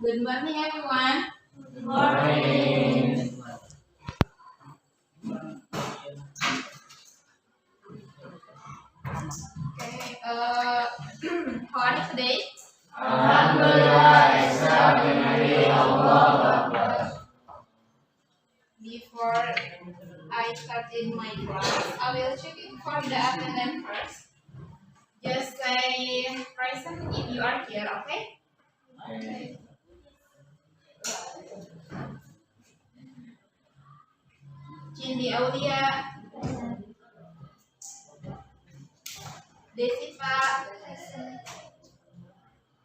Good morning, everyone. Good morning. Okay, how are you today? Alhamdulillah, extraordinary, Allahu Akbar. Before I start in my class, I will check it for the attendance first. Just say present if you are here, okay? Okay. Cindy Aulia, Desiva,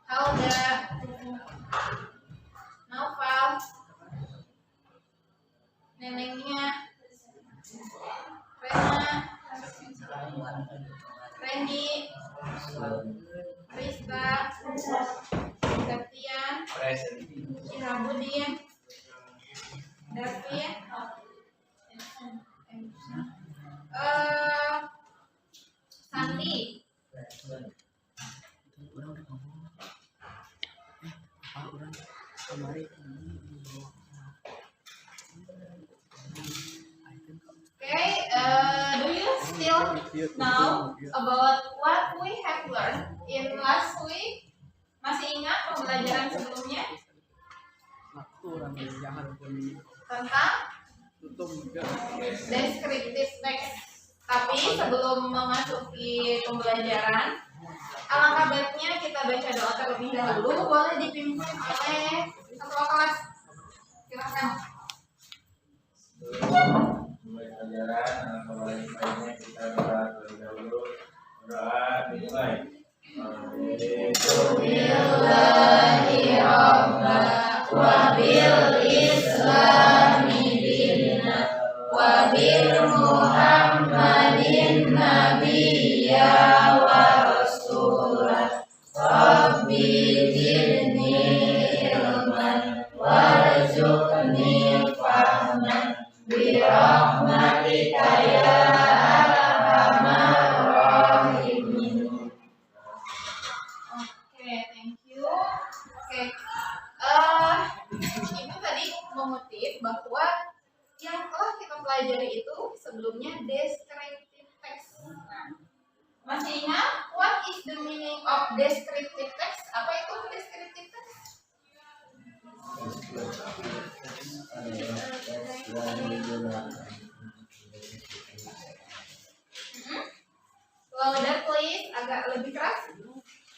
Helga, Naufal, Nenengnya, Rena, Randy, Rista, Septian, Syirabudin, David, Santi, Okay, do you still know about what we have learned in last week? Masih ingat pembelajaran sebelumnya tentang descriptive text? Tapi sebelum memasuki pembelajaran, alangkah baiknya kita baca doa terlebih dahulu. Boleh dipimpin oleh ketua kelas. Silakan. Pembelajaran, alangkah baiknya kita doa terlebih dahulu. Doa dimulai. Bismillahirrahmanirrahim. Wa bil islami dinna wa bil muhammadin nabiyya wa rasulah rabbi zidni ilman warzuqni fahman bi rahmatika ya arhamar rahimin. Oke, thank you. Oke, Ibu tadi mengutip bahwa yang telah kita pelajari itu sebelumnya descriptive text. Nah, masih ingat what is the meaning of descriptive text? Apa itu descriptive text? Louder please, agak lebih keras.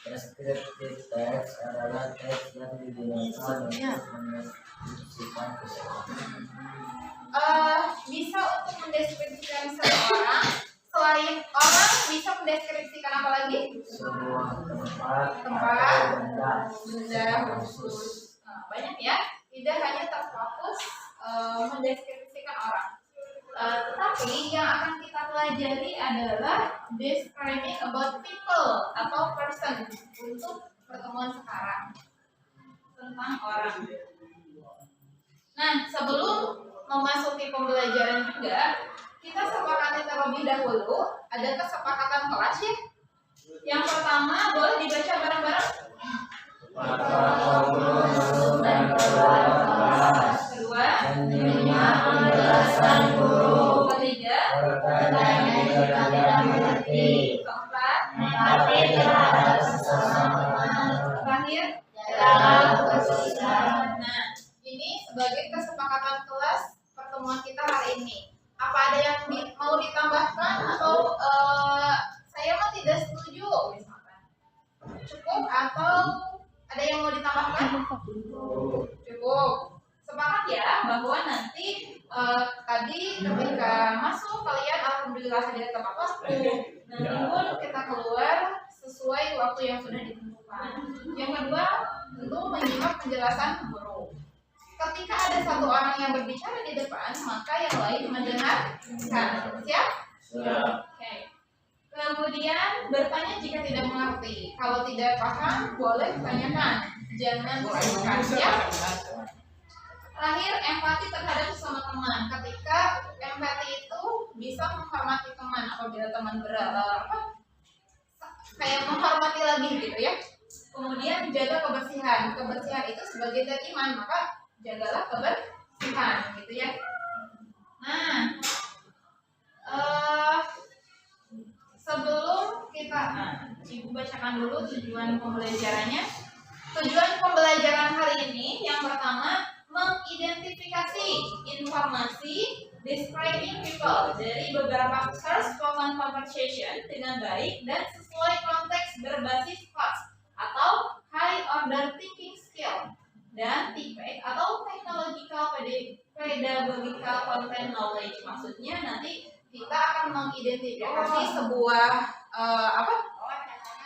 Descriptive text adalah teks yang digunakan untuk mendeskripsikan seseorang. Bisa untuk mendeskripsikan seseorang. Selain orang, bisa mendeskripsikan apa lagi? Sebuah tempat Tempat, atau benda khusus. Nah, banyak ya. Tidak hanya terfokus mendeskripsikan orang. Tetapi yang akan kita pelajari adalah describing about people atau person untuk pertemuan sekarang tentang orang. Nah, sebelum memasuki pembelajaran juga, kita sepakati terlebih dahulu. Ada kesepakatan kelas ya. Yang pertama boleh dibaca bareng-bareng. Kedua, menyimak penjelasan guru. ketiga, Bertanya jika tidak mengerti. keempat, Empati terhadap sesama. terakhir, Dalam kesusahan. Nah, ini sebagai kesepakatan kelas pertemuan kita hari ini. Apa ada yang mau ditambahkan atau saya mah tidak setuju misalkan? Cukup atau ada yang mau ditambahkan? Cukup. Sepakat ya bahwa nanti tadi ketika masuk kalian alhamdulillah hadir tepat waktu. Nanti pun kita keluar sesuai waktu yang sudah ditentukan. Yang kedua, tentu menyimak penjelasan guru. Ketika ada satu orang yang berbicara di depan, maka yang lain mendengarkan. Siap? Oke. Kemudian bertanya jika tidak mengerti. Kalau tidak paham, boleh tanyakan. Jangan sungkan. Siap? Terakhir, empati terhadap sesama teman. Ketika empati itu bisa menghormati teman apabila teman kayak menghormati lagi gitu ya. Kemudian jaga kebersihan. Kebersihan itu sebagai dan iman, maka jagalah kebersihan, gitu ya. Nah, sebelum kita Ibu bacakan dulu tujuan pembelajarannya. Tujuan pembelajaran hari ini yang pertama, mengidentifikasi informasi describing people dari beberapa first spoken conversation dengan baik dan sesuai konteks berbasis fast atau high order thinking skill dan TPEC atau technological pedagogical content knowledge. Maksudnya nanti kita akan mengidentifikasi sebuah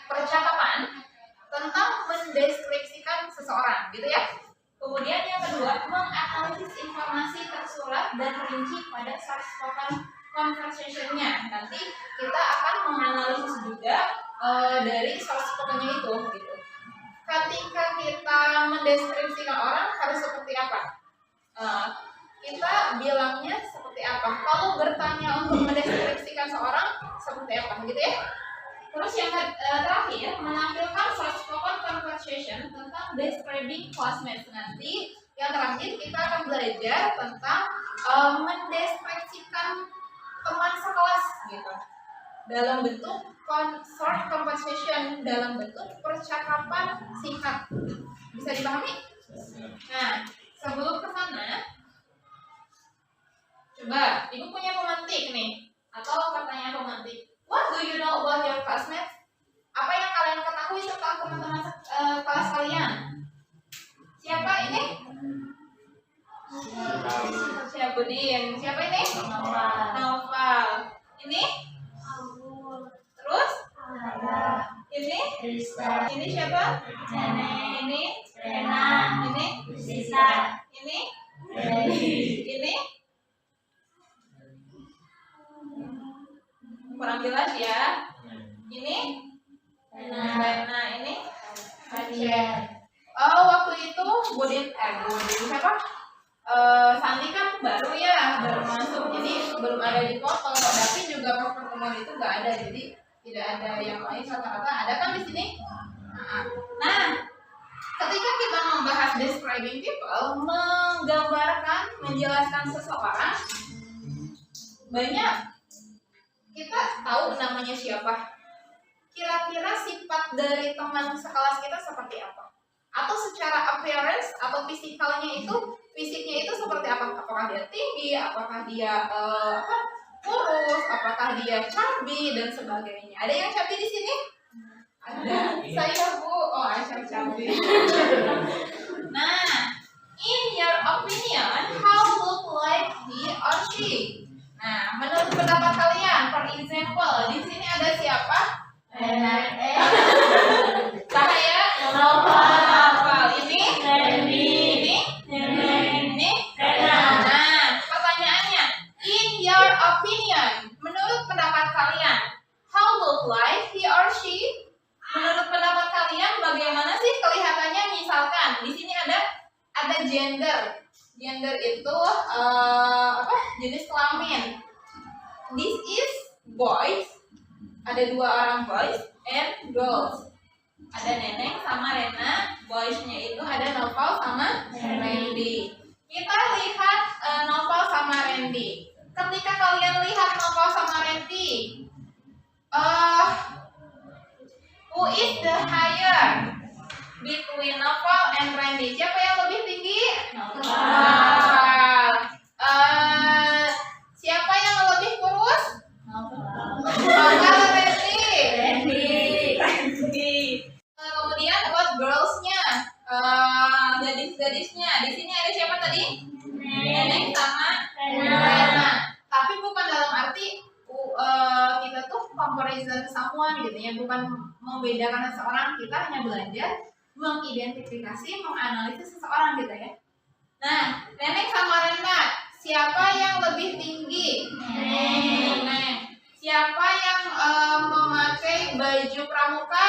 percakapan tentang mendeskripsikan seseorang, gitu ya. Kemudian yang kedua, menganalisis informasi tersurat dan rinci pada source spoken conversation-nya. Nanti kita akan menganalisis juga dari source spoken-nya itu, gitu. Ketika kita mendeskripsikan orang harus seperti apa? Kita bilangnya seperti apa? Kalau bertanya untuk mendeskripsikan seorang seperti apa, gitu ya. Terus yang terakhir, menampilkan source spoken conversation tentang describing classmates. Nanti yang terakhir kita akan belajar tentang mendeskripsikan teman sekelas, gitu, dalam bentuk short conversation, dalam bentuk percakapan singkat. Bisa dipahami? Nah, sebelum ke sana, coba Ibu punya pemantik nih, atau pertanyaan pemantik. What do you know about your classmates? Apa yang kalian ketahui tentang teman-teman kelas kalian? Siapa ini? Syabudin. Siapa ini? Naufal. Ini? Terus? Ini? Ini siapa? Ini? Rena. Ini? Sisa. Ini? Ini? Kurang jelas ya. Ini? Rena. Ini? Aceh. Waktu itu Budin siapa? Santi kan baru ya, baru masuk, jadi belum ada di foto. Tapi juga pas pertemuan itu nggak ada, jadi tidak ada yang lain kata-kata. Ada kan di sini? Nah, ketika kita membahas describing people, menggambarkan, menjelaskan seseorang, banyak kita tahu namanya siapa. Kira-kira sifat dari teman sekelas kita seperti apa? Atau secara appearance atau fisiknya itu seperti apa? Apakah dia tinggi, apakah dia kurus, apakah dia chubby dan sebagainya. Ada yang chubby di sini? Ada. Saya Bu. Oh, Aisyah chubby. Nah, in your opinion, how look like he or she? Nah, menurut pendapat kalian, for example, di sini ada siapa? Saya Naufal. Ini? Ini? Nah, pertanyaannya, in your opinion, menurut pendapat kalian, how look like he or she? Menurut pendapat kalian, bagaimana sih kelihatannya? Misalkan di sini ada gender. Gender itu jenis kelamin. This is boys. Ada 2 orang boys and girls. Ada Neneng sama Rena. Boysnya itu ada Naufal sama Randy. Kita lihat Naufal sama Randy. Ketika kalian lihat Naufal sama Randy, who is the higher between Naufal and Randy? Siapa yang lebih tinggi? Naufal. Siapa yang lebih kurus? Naufal. Randy. Kemudian buat girls-nya, gadis-gadisnya. Di sini ada siapa tadi? Neneng sama Rena. Tapi bukan dalam arti kita tuh comparison someone gitu ya, bukan membedakan seseorang. Kita hanya belajar mengidentifikasi, menganalisis seseorang gitu ya. Nah, Neneng sama Rena, siapa yang lebih tinggi? Neneng. Siapa yang memakai baju pramuka?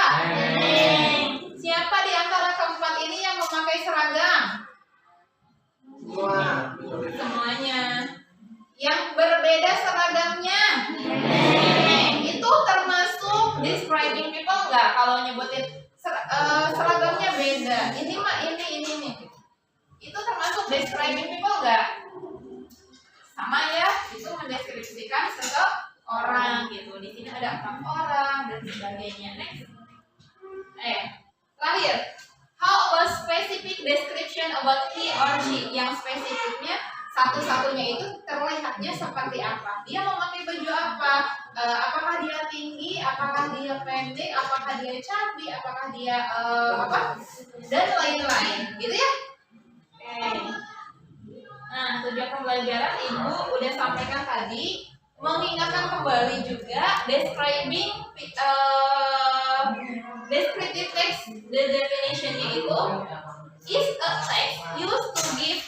Siapa di antara keempat ini yang memakai seragam? Semuanya. Yang berbeda seragamnya? Itu termasuk describing people nggak? Kalau nyebutin seragamnya beda. Ini mah ini nih. Itu termasuk describing people nggak? Sama ya, itu mendeskripsikan seseorang gitu. Di sini ada 4 orang dan sebagainya. Next. Terakhir. How about specific description about he or she? Yang spesifiknya satu-satunya itu terlihatnya seperti apa? Dia memakai baju apa? Apakah dia tinggi? Apakah dia pendek? Apakah dia chubby? Apakah dia apa? Dan lain-lain, gitu ya? Oke. Nah, tujuan pembelajaran Ibu udah sampaikan tadi, mengingatkan kembali juga describing descriptive text, the definition-nya itu is a text used to give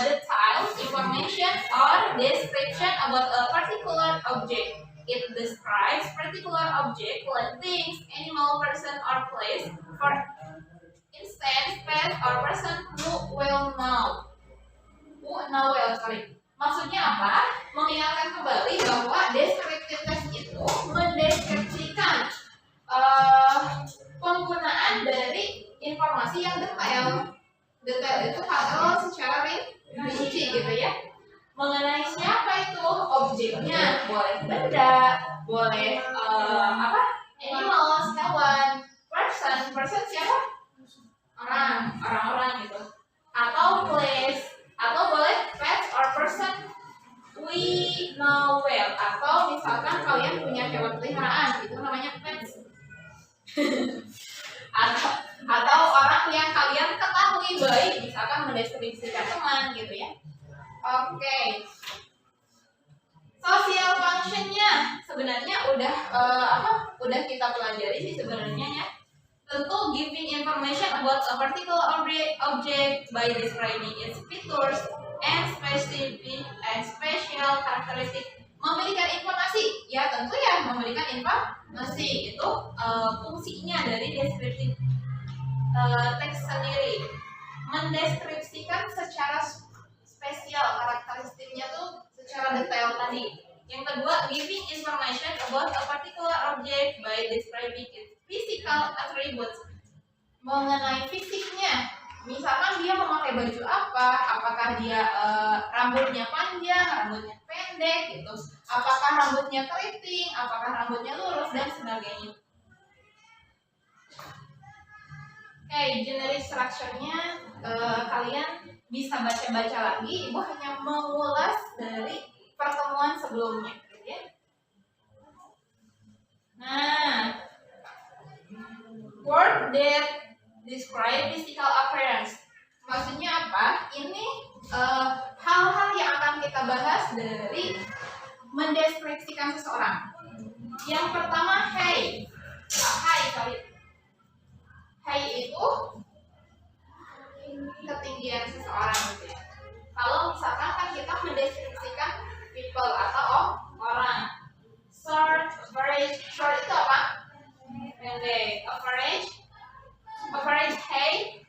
detailed information or description about a particular object. It describes particular object like things, animal, person, or place. For instance, place or person who well know. Maksudnya apa? Mengingatkan kembali bahwa descriptive text itu mendeskripsikan penggunaan dari informasi yang detail. Detail itu kalau secara rinci gitu ya. Mengenai siapa itu objeknya, boleh benda, boleh animals, hewan, person siapa? Orang-orang gitu. Atau place, atau boleh pets or person we know well, atau misalkan kalian punya hewan peliharaan, itu namanya pets. atau orang yang kalian ketahui baik, misalkan mendeskripsikan teman gitu ya. Oke. Social functionnya sebenarnya udah kita pelajari sih sebenarnya ya. Tentu giving information about a particular object by describing its features and specific and special characteristic. Memberikan informasi, ya tentu ya memberikan informasi itu fungsinya dari deskriptif teks sendiri. Mendeskripsikan secara spesial karakteristiknya tuh secara detail tadi. Yang kedua, giving information about a particular object by describing its physical attributes. Mengenai fisiknya, misalkan dia memakai baju apa, apakah dia rambutnya panjang, rambutnya pendek gitu, apakah rambutnya keriting, apakah rambutnya lurus dan sebagainya. Oke, generic structure-nya kalian bisa baca-baca lagi. Ibu hanya mengulas dari pertemuan sebelumnya, gitu ya. Nah, word that describe physical appearance. Maksudnya apa? Ini hal-hal yang akan kita bahas dari mendeskripsikan seseorang. Yang pertama, hey. Hey itu ketinggian seseorang gitu ya. Kalau misalkan kan kita mendeskripsikan people atau orang. Short, average. Short itu apa? Pendek. Average height.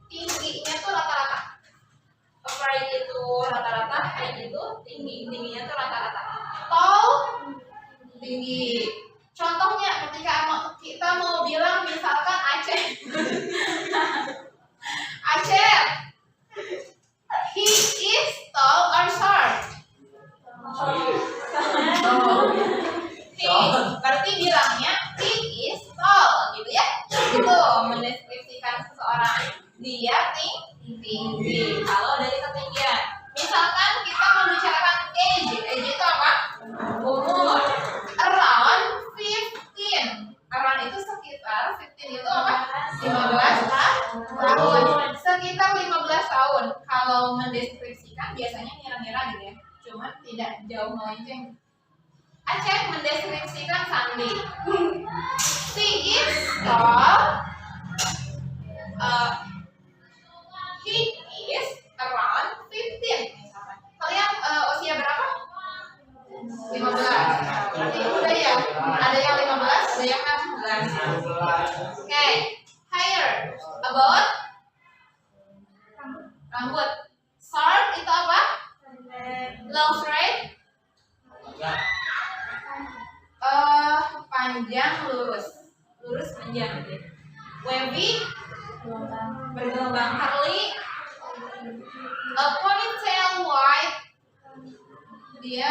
Tingginya tuh rata-rata. Average itu rata-rata, height itu tingginya tuh rata-rata. Tall, tinggi. Contohnya ketika kita mau bilang misalkan Aceh. Aceh, he is tall or short? Berarti bilangnya he is tall, gitu ya? Itu mendeskripsikan seseorang. Dia tinggi. Kalau dari ketinggian, misalkan kita membicarakan age itu apa? Umur. Around 15. Around itu sekitar 15 itu apa? 15 tahun. Sekitar 15 tahun. Kalau mendeskripsikan biasanya ngira-ngira gitu ya. Cuma tidak jauh melenceng. Aceh mendeskripsikan Sandi. She is tall. He is around 15. Misalkan. Kalian usia berapa? 15. Berarti udah ya. Ada yang 15, ada yang 16. Oke. Hair. About rambut. Short itu apa? Long straight. Panjang lurus. Bergelombang. Curly, a ponytail white, dia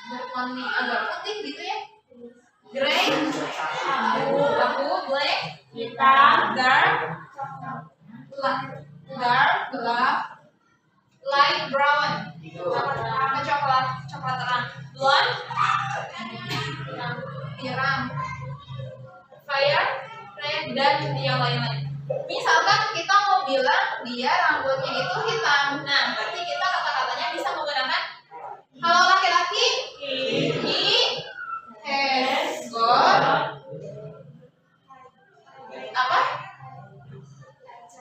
berwarna agak putih gitu ya. Gray, abu, black, hitam, dark, gelap, light brown, coklat terang, blonde, pirang, fire, red, dan yang lain-lain. Misalkan kita mau bilang dia rambutnya itu hitam, nah berarti kita kata-katanya bisa menggunakan kalau laki-laki he has got apa?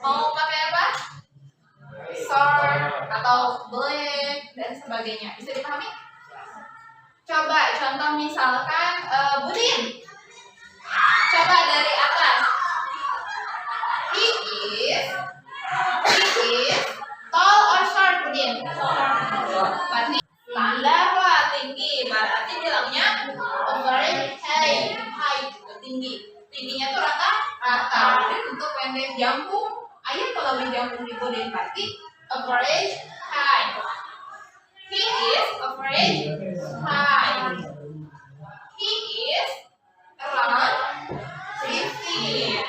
Mau pakai apa? Short atau black dan sebagainya. Bisa dipahami? Coba contoh misalkan Budin. Coba dari atas. He is tall or short, Budin? Berarti standar lah, tinggi. Berarti bilangnya average height itu tinggi. Tingginya tuh rata. Untuk pendek jangkung, ayah kalau lebih jangkung di Budin berarti average height. He is average height. He is around 50.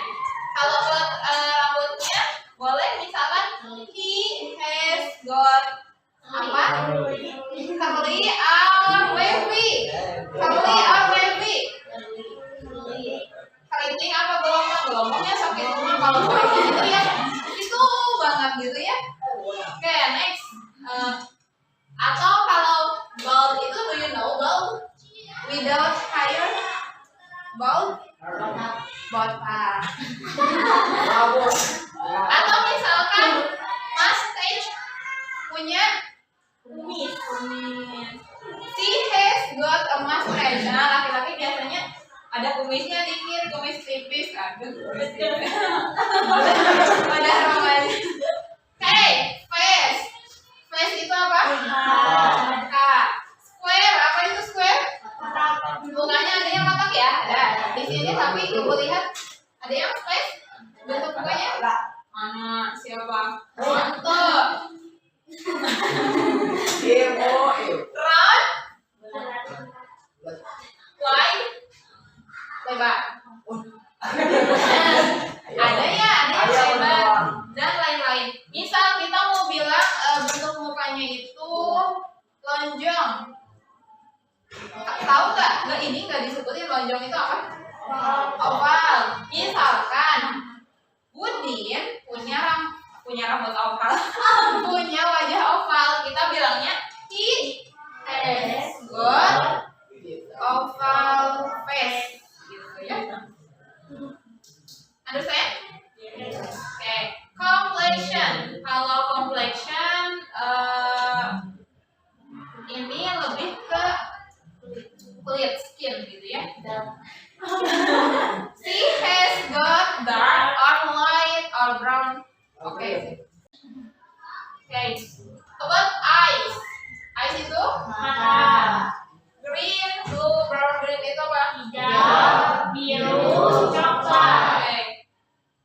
Kalau buat rambutnya boleh misalkan he has got apa? Curly or wavy. Curly or wavy. Keriting apa gelombangnya sakit rumah kalau keriting itu ya itu banget gitu ya. Oke, next. Atau kalau bald itu do you know bald without hair? Bald botak. Atau misalkan mustache punya kumis. She has got a mustache. Nah, laki-laki biasanya ada kumisnya dikit, kumis tipis. Aduh, kumis tipis. Udah ramalan. Oke, face. Face itu apa? Square, apa itu square? Mukanya ada yang kotak ya? Ada. Di sini tapi ibu lihat ada yang space bentuk mukanya? Mana? Siapa? Mantap. Round, wide, lebar. Ada yang lebar dan lain-lain. Misal kita mau bilang bentuk mukanya itu lonjong. Tahu nggak? Ini nggak disebutin lonjong itu apa? Oval. Misalkan Budin punya rambut oval, punya wajah oval, kita bilangnya he has got oval face, gitu ya. Understand? Oke. Complexion. Kalau complexion ini lebih ke kulit skin gitu ya. She has got dark or light or brown. Okay. About eyes. Eyes itu mata, green, blue, brown, green itu apa? hijau, biru, coklat. Okay.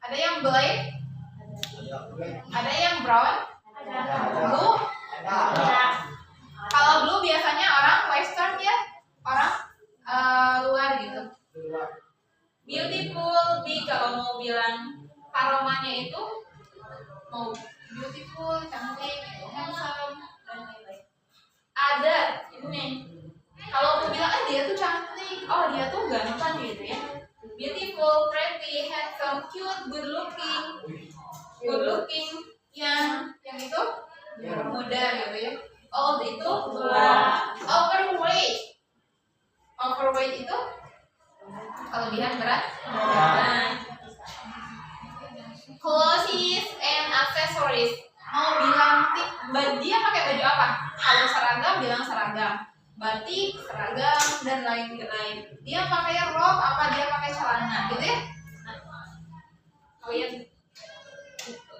Ada yang black, ada yang brown, blue. Kalau blue biasanya orang western ya, orang luar gitu. Beautiful, kalau mau bilang aromanya itu mau beautiful, cantik, handsome, dan lain-lain. Ada ini, kalau mau bilang dia tuh cantik, oh dia tuh ganteng gitu ya. Beautiful, pretty, handsome, cute, good looking, yang itu muda gitu ya. Old itu tua. Overweight itu kelebihan berat. Clothes and accessories. Mau bilang dia pakai baju apa? Kalau seragam bilang seragam, batik seragam dan lain-lain. Dia pakai rok apa dia pakai celana gitu ya? Lihat.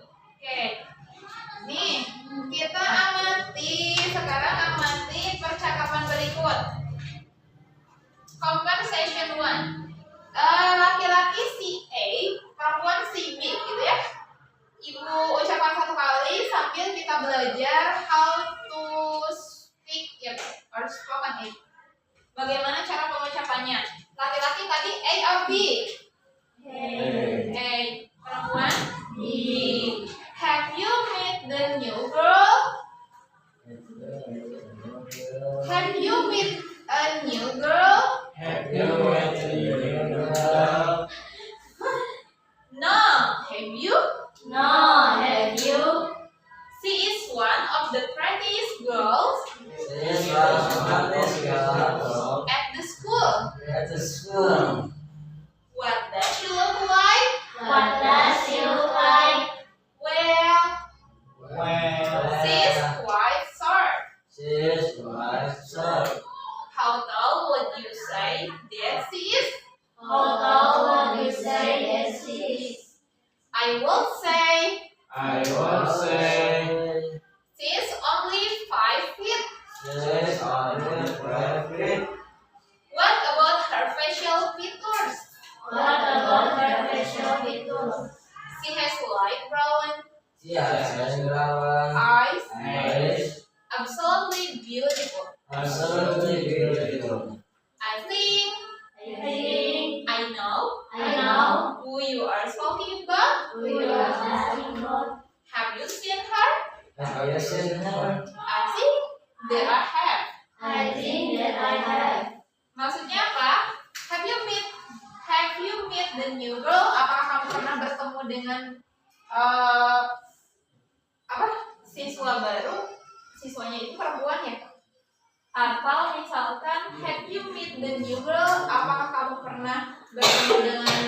Oke. Nih, kita sekarang amati percakapan berikut. Conversation 1. Laki-laki si A, perempuan si B gitu belajar how to speak ya or spoken it. Bagaimana cara pengucapannya? Laki-laki tadi A or B? A. Perempuan B. Have you met the new girl? Have you met a new girl? Have you met a new girl? No. Have you? No, have you? She is one of the prettiest girls This was one this girl at the school. at the school. What does she look like? What does she look like? Well, Well, she is quite short. she's quite short. How tall would you say that she is? How tall would you say that she is? I would say I would say she is only 5 feet. she's only 5 feet. What about her facial features? What about her facial features? She has light brown She has brown eyes, eyes, absolutely beautiful. absolutely beautiful. I think I think I know I know who you are talking about. who you are talking about. Have you seen her? Have you seen her? I think that I have. I think that I have. Maksudnya apa? Have you met the new girl? Apakah kamu pernah bertemu dengan siswa baru? Siswanya itu perempuan ya? Atau misalkan have you met the new girl? Apakah kamu pernah bertemu dengan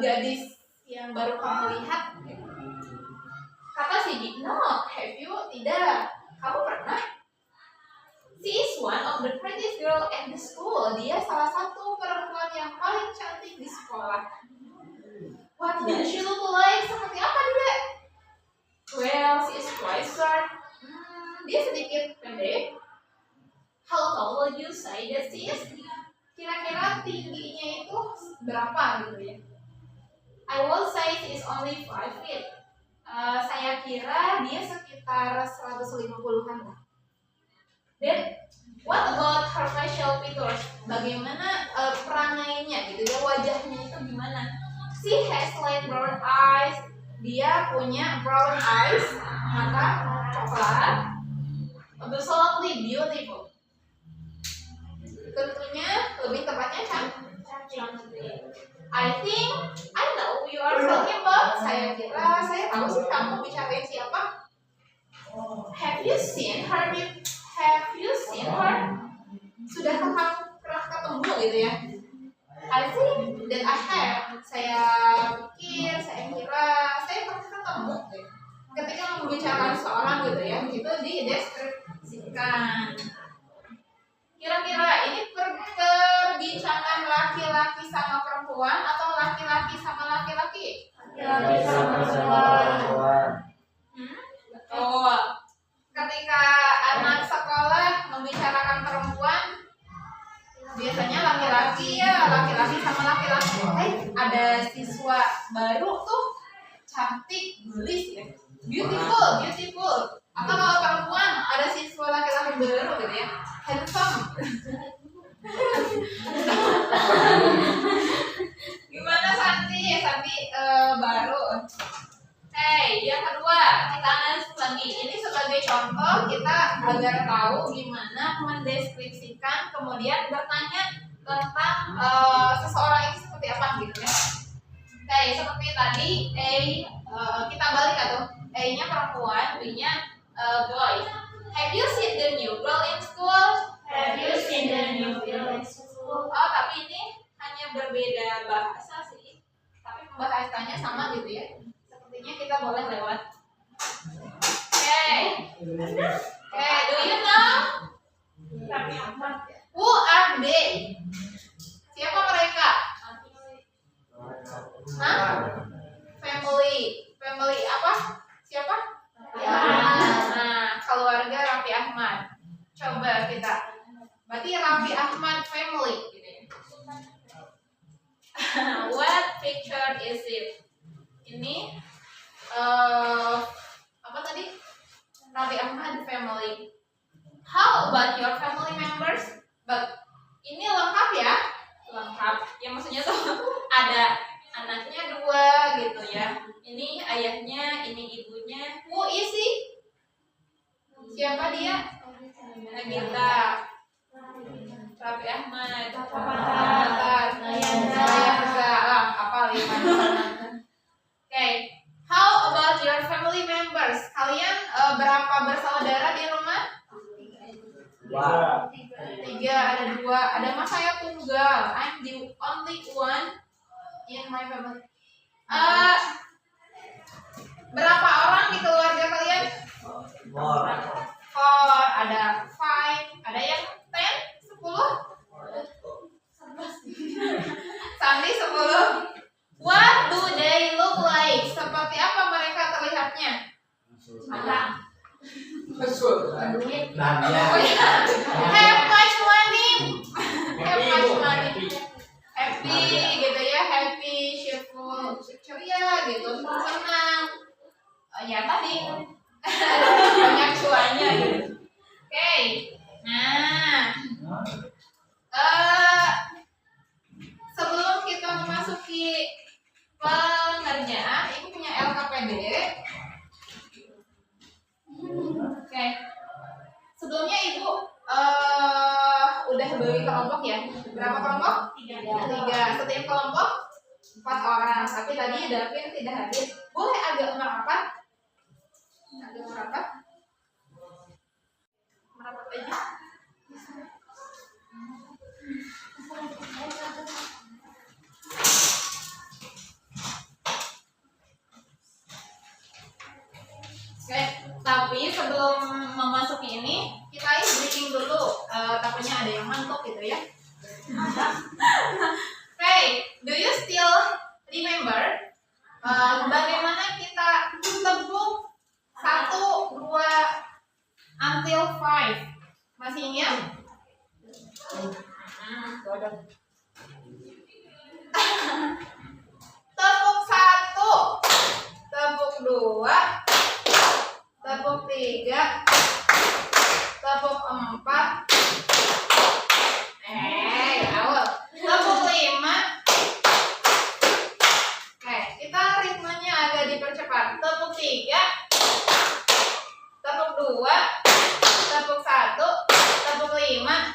gadis yang baru kamu lihat? Kata si Dik, no, have you? Tidak. Kamu pernah? She is one of the prettiest girl at the school. Dia salah satu perempuan yang paling cantik di sekolah. What does she look like? Seperti apa dia? Well, she is quite short. Dia sedikit pendek. How tall would you say that she is? Kira-kira tingginya itu berapa gitu ya? I will say she is only 5 feet. Saya kira dia sekitar 150-an lah. Then, what about her facial features? Bagaimana perangainya gitu ya, wajahnya itu gimana? She has light brown eyes. Dia punya brown eyes, mata coklat. Absolutely beautiful. Tentunya lebih tepatnya cantik. I think I know who you are talking about. Saya kira saya tahu sih kamu bicarain siapa. Have you seen her? Have you seen her? Sudahkah kamu pernah ketemu gitu ya? I think that I have. Saya pikir, saya kira, saya pernah ketemu. Ketika membicarakan seorang gitu ya, itu dideskripsikan. Kira-kira ini perbincangan laki-laki sama perempuan atau laki-laki sama laki-laki? Laki-laki sama perempuan. Betul. Ketika anak sekolah membicarakan perempuan, biasanya laki-laki ya, laki-laki sama laki-laki. Ada siswa baru tuh cantik, gelis ya, beautiful. Atau kalau perempuan ada siswa laki-laki baru gitu ya, handsome. Gimana Santi? Santi baru. Yang kedua kita analisis lagi. Ini sebagai contoh kita agar tahu gimana mendeskripsikan kemudian bertanya tentang seseorang itu seperti apa gitu ya. Seperti tadi kita balik atau A-nya perempuan, B-nya boy. Have you seen the new girl in school? Have you seen the new girl in school? Oh, tapi ini hanya berbeda bahasa sih. Tapi pembahasannya sama gitu ya. Sepertinya kita boleh lewat. Do you know who are they? Siapa mereka? Family apa? Siapa? Nah, keluarga Raffi Ahmad. Coba kita. Berarti Raffi Ahmad family gitu ya. What picture is it? Ini apa tadi? Raffi Ahmad family. How about your family members? But ini lengkap ya, lengkap. Ya maksudnya tuh ada anaknya 2 gitu ya. Ini ayahnya, ini ibunya. Who is he? Siapa dia? Nagita, Raffi Ahmad, apa 5. Okay. How about your family members? Kalian berapa bersaudara di rumah? 3, ada 2. Ada mas saya tunggal. I'm the only one in my family. Berapa orang di keluarga kalian? 4, ada 5, ada yang 10, 10. Sandi 10. What do they look like? Seperti apa mereka terlihatnya? Oh ya, have much money, have much money, happy gitu ya, happy, cheerful, ceria gitu, senang. Ya tadi banyak cuannya gitu. Oke, nah, sebelum kita memasuki pengerjaan, ibu punya LKPD. Oke. Sebelumnya ibu udah bagi kelompok ya. Berapa kelompok? 3. Setiap kelompok 4 orang. Tapi tadi Davin tidak hadir. Boleh agak merapat? Agak merapat? Merapat aja. Oke, tapi sebelum memasuki ini kita briefing dulu. Takutnya ada yang ngantuk gitu ya. Okay, do you still remember bagaimana kita tebuk 1, 2 until 5? Masih ingat? Tepuk 1, tepuk 2, tepuk 3, tepuk 4, awal, tepuk 5. Oke, kita ritmenya agak dipercepat. Tepuk 3, tepuk 2, tepuk 1, tepuk 5,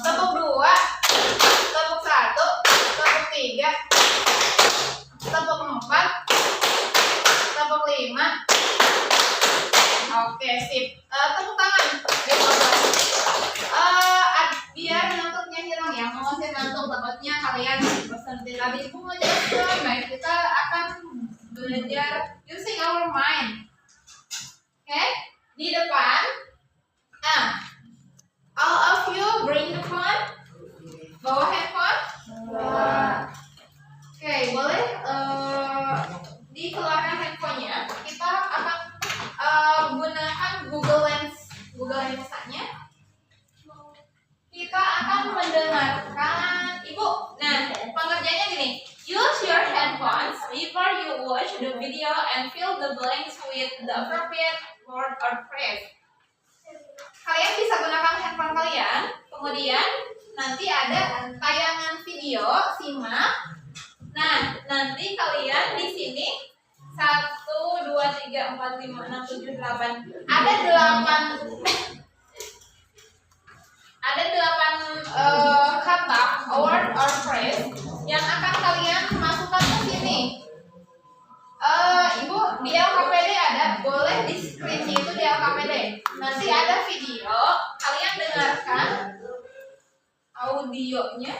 tepuk 2, tepuk 1, tepuk 3, tepuk 4, tepuk 5. Oke, sip. Tepuk tangan. Biar ngantuknya hilang ya. Mau ngasih ngantuk, takutnya kalian berhenti tadi. Ibu mau jelaskan. Baik, kita akan belajar using our mind. Oke, di depan. All of you bring the phone. Bawa handphone. Oke, boleh dikeluarkan handphonenya. Kita akan gunakan Google Lens-nya. Kita akan mendengarkan Ibu. Nah, pengerjaannya gini. Use your headphones before you watch the video and fill the blanks with the appropriate word or phrase. Kalian bisa gunakan handphone kalian. Kemudian nanti ada tayangan video, simak. Nah, nanti kalian di sini 1, 2, 3, 4, 5, 6, 7, 8. Ada 8 kata, word or phrase yang akan kalian masukkan ke sini. Ibu di LKPD ada, boleh di screen-nya itu di LKPD. Nanti ada video, kalian dengarkan audionya,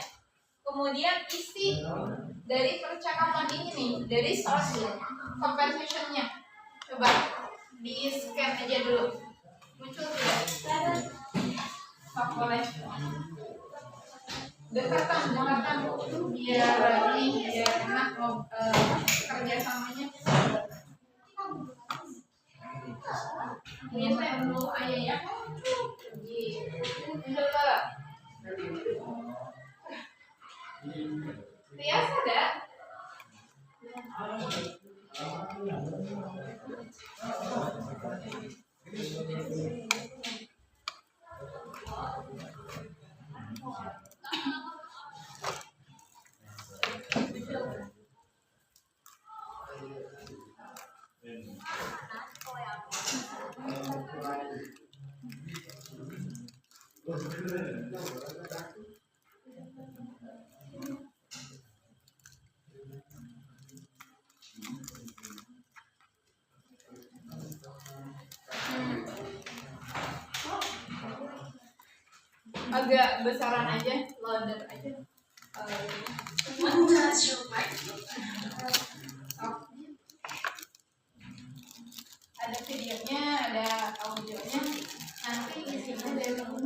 kemudian isi dari percakapan ini nih, dari source-nya, conversation-nya. Coba di scan aja dulu. Muncul tidak? Boleh. Dekatan biar enak kerjasamanya. Biasanya dulu ayah ya. Coba. Biasa ada. Agak besaran aja, louder aja. Ada videonya, ada audionya. Nanti isinya dari kamu.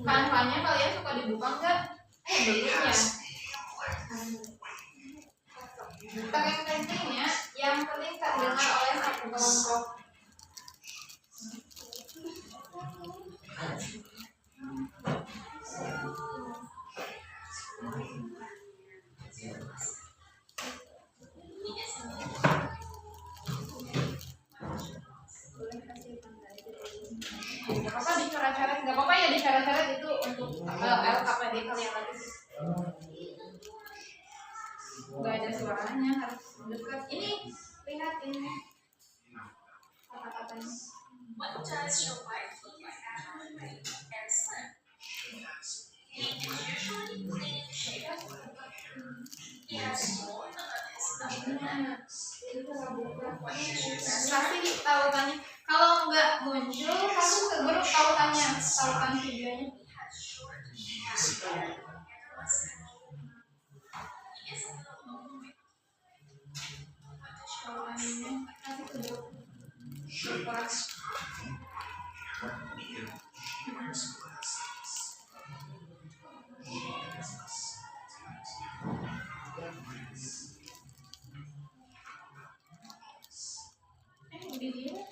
Kanvanya kalian suka dibuka nggak? Belum ya. Yang pentingnya, yang penting terdengar oleh satu kelompok. Gak apa-apa dicoret-coret, gak apa-apa ya dicoret-coret itu untuk LKPD kalian lagi. Gak ada suaranya, harus dekat. Ini lihat ini kata-katanya. What does your wife look like naturally and slim? He is usually clean in shape. He has more of his Kasih tautannya. Kalau nggak muncul, kasih ke grup tautannya, tautan videonya. Tautannya kasih ke grup. Video.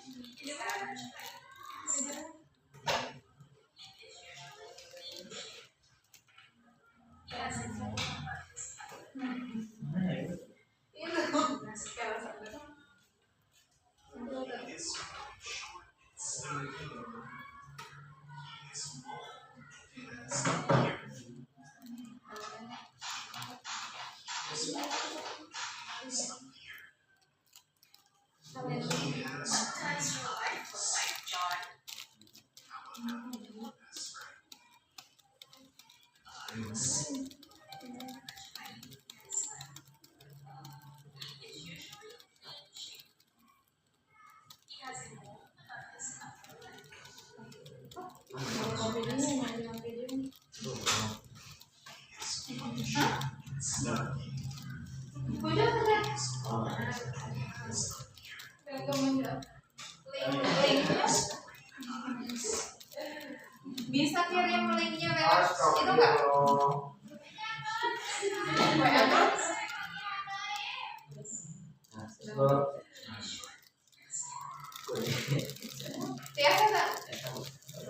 Bisa kirim linknya lewat itu nggak? Siapa nggak?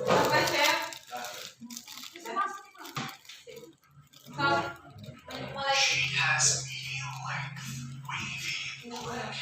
Apa chef? Mulai.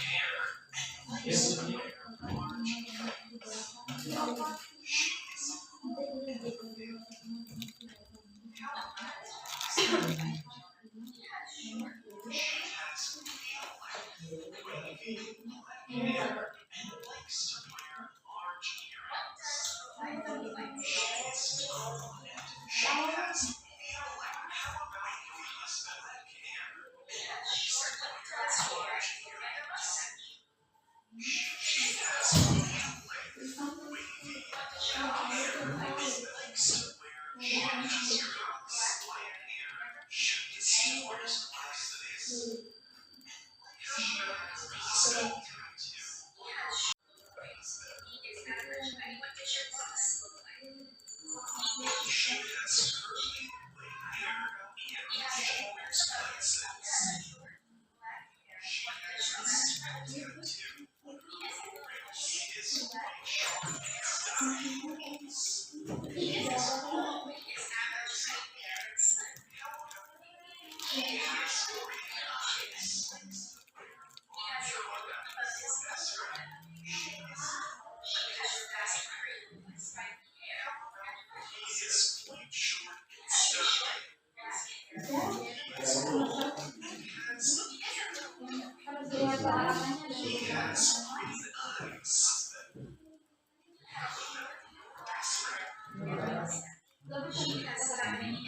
has tiny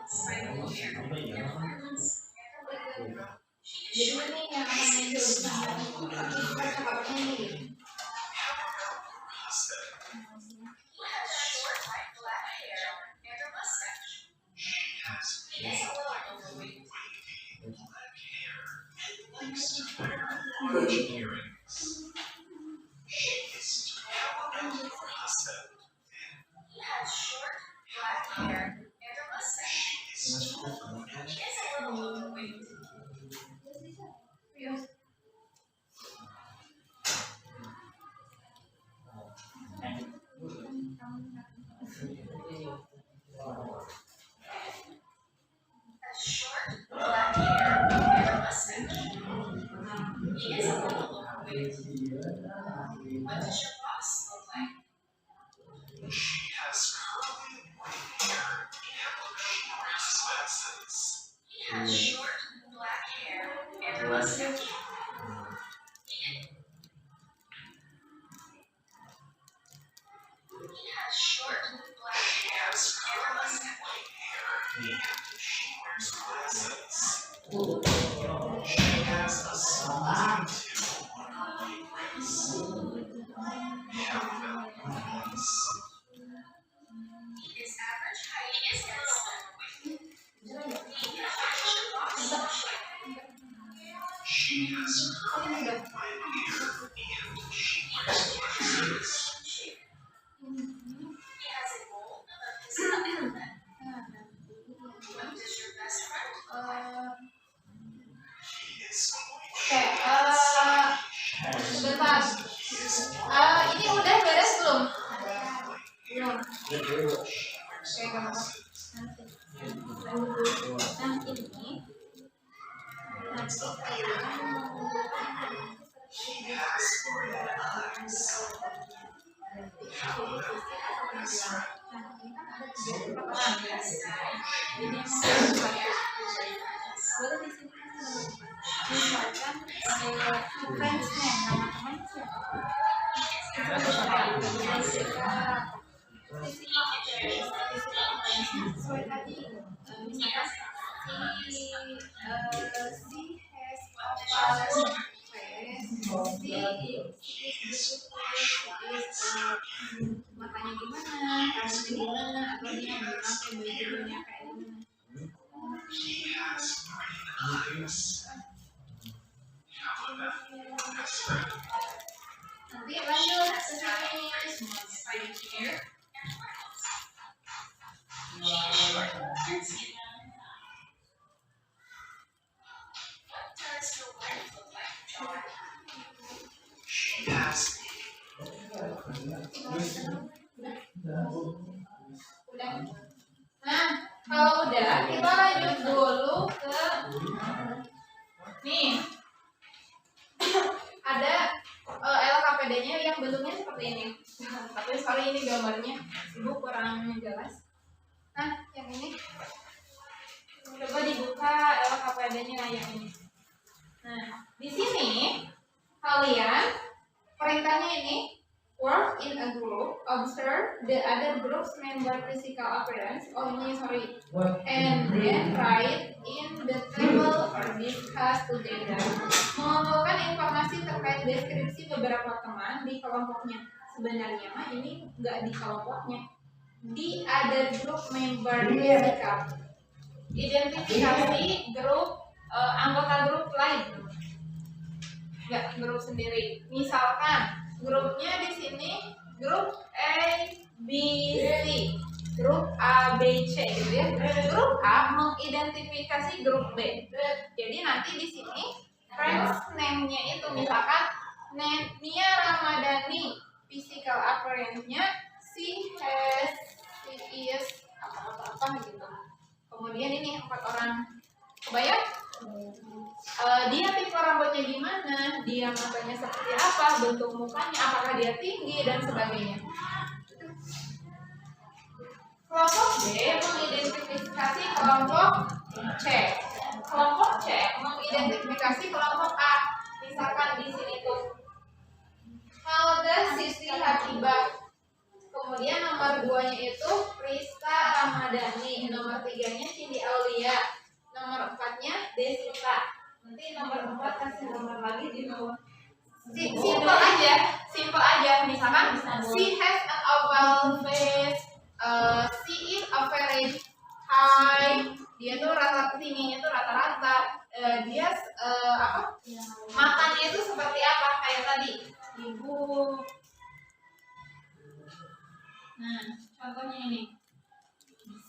spinal hair and freckles. Jadi ini yang namanya jurusan percakapannya ini. He has short white black hair and a mustache. He is a little overweight. Orange earrings. She is temperamental for husband. He has short black hair and a mustache. She is tall and He is a little overweight. Has short black hair and a mustache. He is a little overweight. What does your boss look like? she has curly white hair and she wears glasses. He has short black hair and a mustache. He has short black hair and a mustache. White hair and she wears glasses. She has a soft tattoo on her white wrist. How about this? His average height is a little overweight. He matches your boss shape. She has curly white hair and she wears glasses. He has a mole above his forehead. What does your best friend look like? He is Oke, sebentar. Ini udah beres belum? Belum. Oke, nggak apa-apa. Nah, ini. Boleh di sini misalkan friends name, nama teman siapa? Sesuai tadi, misalkan she has opal matanya gimana, rambutnya gimana, atau dia memakai bajunya kayak gimana. He has green eyes. How about best friend? Nanti lanjut ke sini semuanya. Spiky hair and freckles. She is short and skinny. What does your wife look like, John? She has Udah. Nah, kalau udah kita lanjut dulu ke nih. Ada LKPD-nya yang bentuknya seperti ini. Tapi sorry ini gambarnya ibu kurang jelas. Nah, yang ini coba dibuka LKPD-nya yang ini. Nah, di sini kalian perintahnya ini work in a group, observe the other group's member physical appearance. Oh ini sorry. And then write in the table or discuss together. Mengumpulkan informasi terkait deskripsi beberapa teman di kelompoknya. Sebenarnya mah ini nggak di kelompoknya, di other group member physical. Identifikasi grup anggota grup lain, nggak grup sendiri. Misalkan grupnya di sini grup A, B, C, grup A, B, C, gitu ya. Grup A mengidentifikasi grup B. Jadi nanti di sini friends name-nya itu misalkan Nia Ramadhani, physical appearance-nya she has, she is, apa gitu. Kemudian ini 4 orang, kebayang? Dia tipe rambutnya gimana, dia matanya seperti apa, bentuk mukanya, apakah dia tinggi dan sebagainya. Kelompok B mengidentifikasi kelompok C. Kelompok C mengidentifikasi kelompok A. Misalkan di sini tuh Helga Siti Hatibah. Kemudian nomor 2-nya itu Rista Ramadhani. ada nih, nomor 3-nya Cindy Aulia, nomor 4-nya Desita. Nanti nomor 4 kasih nomor lagi di bawah. Simple aja. Misalkan she has an oval face, she is average high, dia tuh rata tingginya tuh rata-rata, dia apa? Makannya itu seperti apa? Kayak tadi, ibu. Nah, contohnya ini.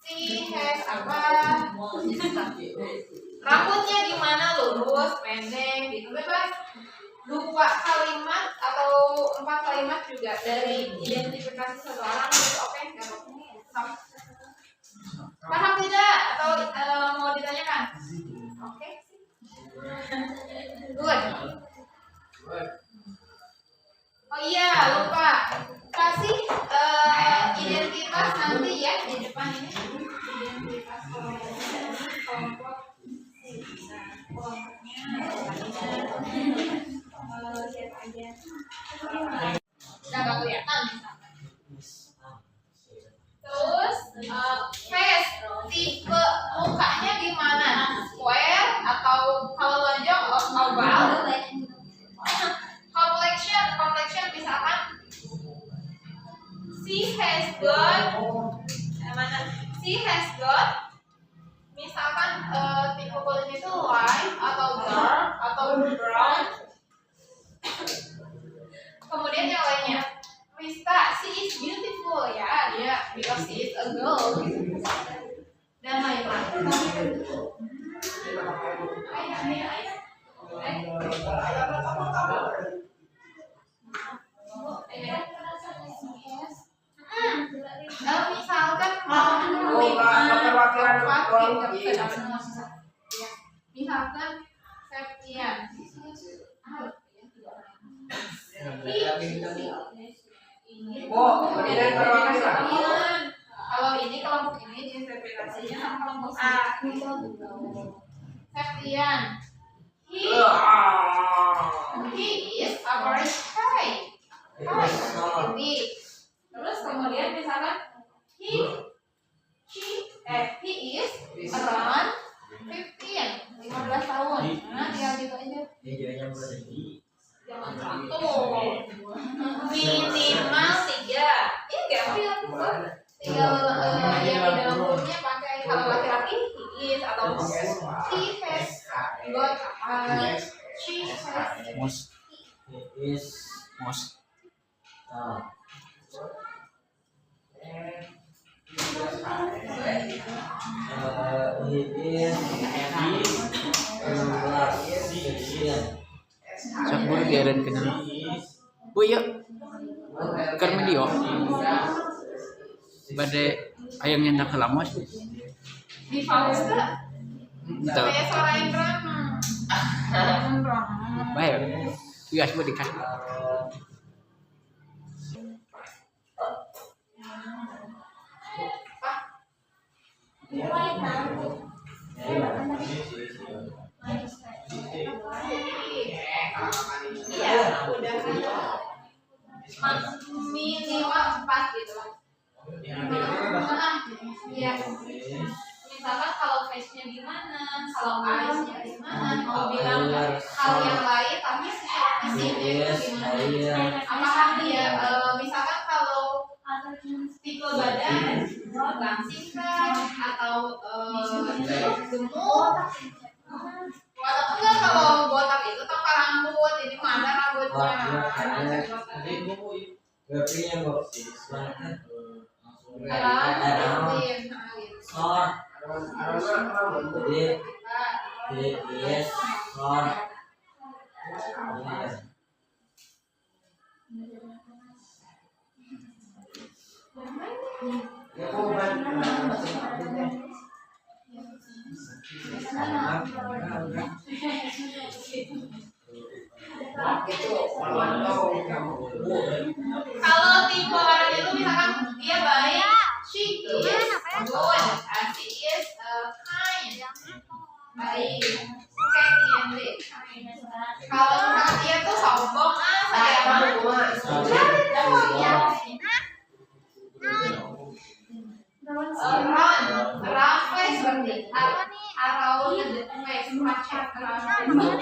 She has apa? Rambutnya gimana? Lurus, pendek, gitu bebas. 2 kalimat atau 4 kalimat juga dari identifikasi seseorang itu oke? Nggak apa-apa. Paham tidak? Atau mau ditanyakan? Oke. Good. Oh iya, lupa. Kasih identitas nanti ya di depan ini. Identitas kelompok. Siapa aja? Udah gak kelihatan. Terus face, tipe mukanya gimana? Square atau kalau lonjong oval? Complexion misalkan she has got misalkan tipe kulit itu light atau dark atau brown. Kemudian yang lainnya, Rista, she is beautiful ya, dia because she is a girl. Dan lain-lain. Misalkan misalkan Septian. Kalau ini kelompok ini diinterpretasinya sama kelompok A. Septian. He is average high. Tinggi. Terus kemudian misalkan he is around 15 tahun. Nah, tinggal gitu aja. Jangan 1. Minimal 3. Ini enggak tinggal yang di dalam hurufnya pakai kalau laki-laki he is atau he has got she has Most is most. Sakbur biaran kenal. Bu ya. Karmedio. Bade ayam nyendak ke lamos. di Fausta. Entah. Kayak suara Indra. Baik. Iya, coba dikasih. Iya, udah minimal 4 gitu lah. Iya. Misalkan kalau face-nya gimana, kalau eyes-nya gimana, mau bilang hal yang lain tapi isinya itu gimana? Apakah dia misalkan kalau tipe badan langsing kah atau gemuk? Atau enggak kalau botak itu tanpa rambut, ini mana rambutnya? Kalau tipe orang itu misalkan dia baik, she is good, she is kind, baik, friendly. Kalau misalkan dia tuh sombong, saya mah Ron, Ron.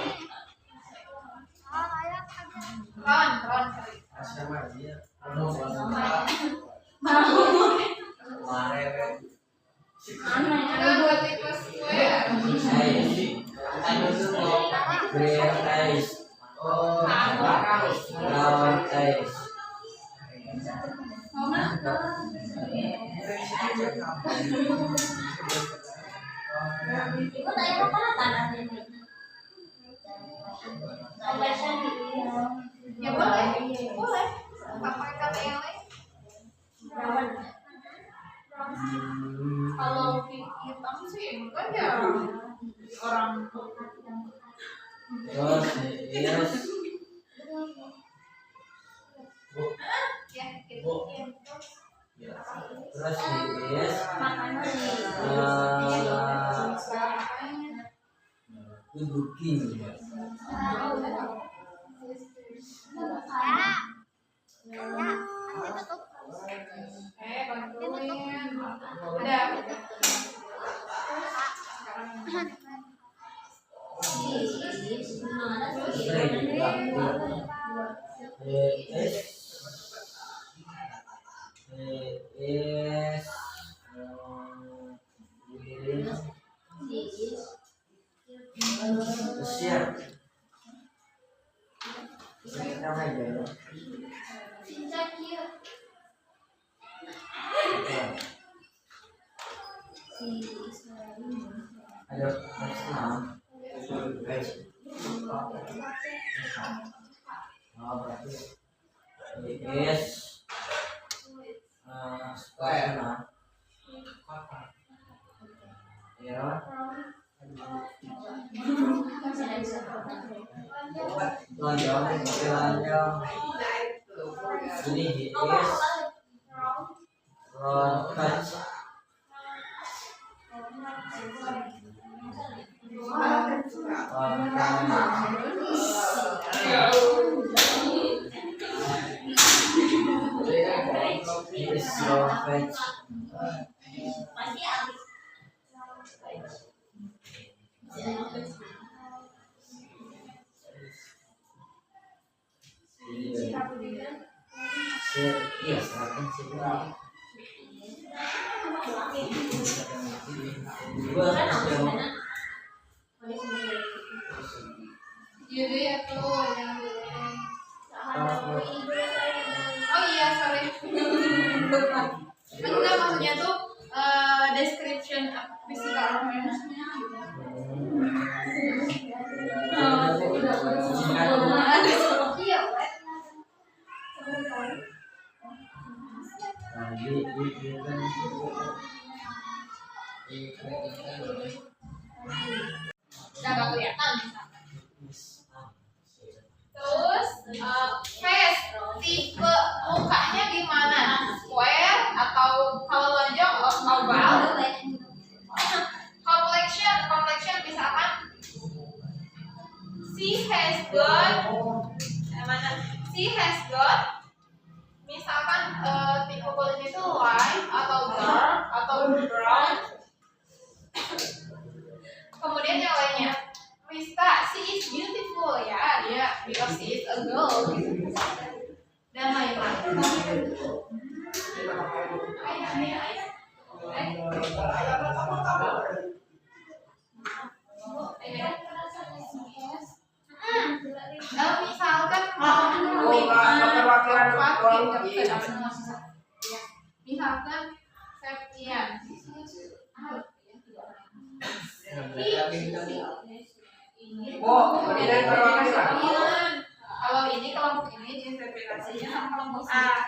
Enggak berarti kelas gue ya. Ya boleh. Pakai kata yang lain. Kalau hitam sih bukan ya orang Terus is ya gitu. terus is dudukin. Bantuin. Udah. Ada Islam. Oh, berarti is sekolah ya. Lanjut. Ini is touch. Jadi ya tuh yang oh iya sorry. Enggak maksudnya tuh description physical appearance-nya gitu. Iya, udah gak kelihatan. Terus face, tipe mukanya gimana? Square atau kalau lonjong oval? Complexion misalkan she has got misalkan tipe kulitnya itu light atau dark atau brown. Kemudian yang lainnya Rista, she is beautiful ya dia because she is a girl dan lain-lain. Misalkan misalkan Septian kalau ini kelompok ini diinterpretasinya sama kelompok A.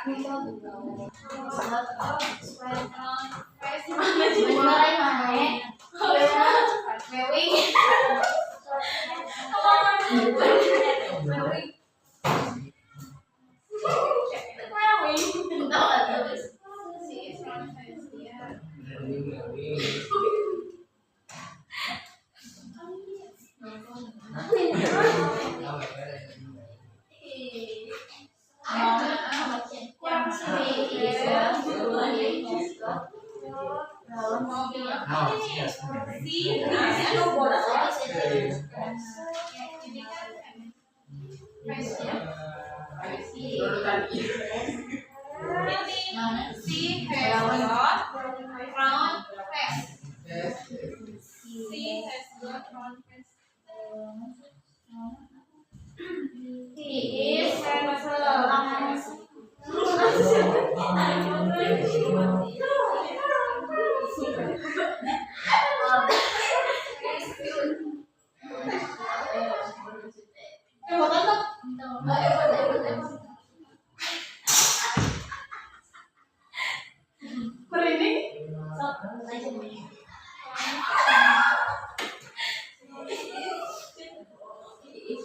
Mobil She has got round face. She has got round face. He is handsome.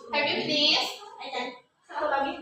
Have you finished? Satu lagi.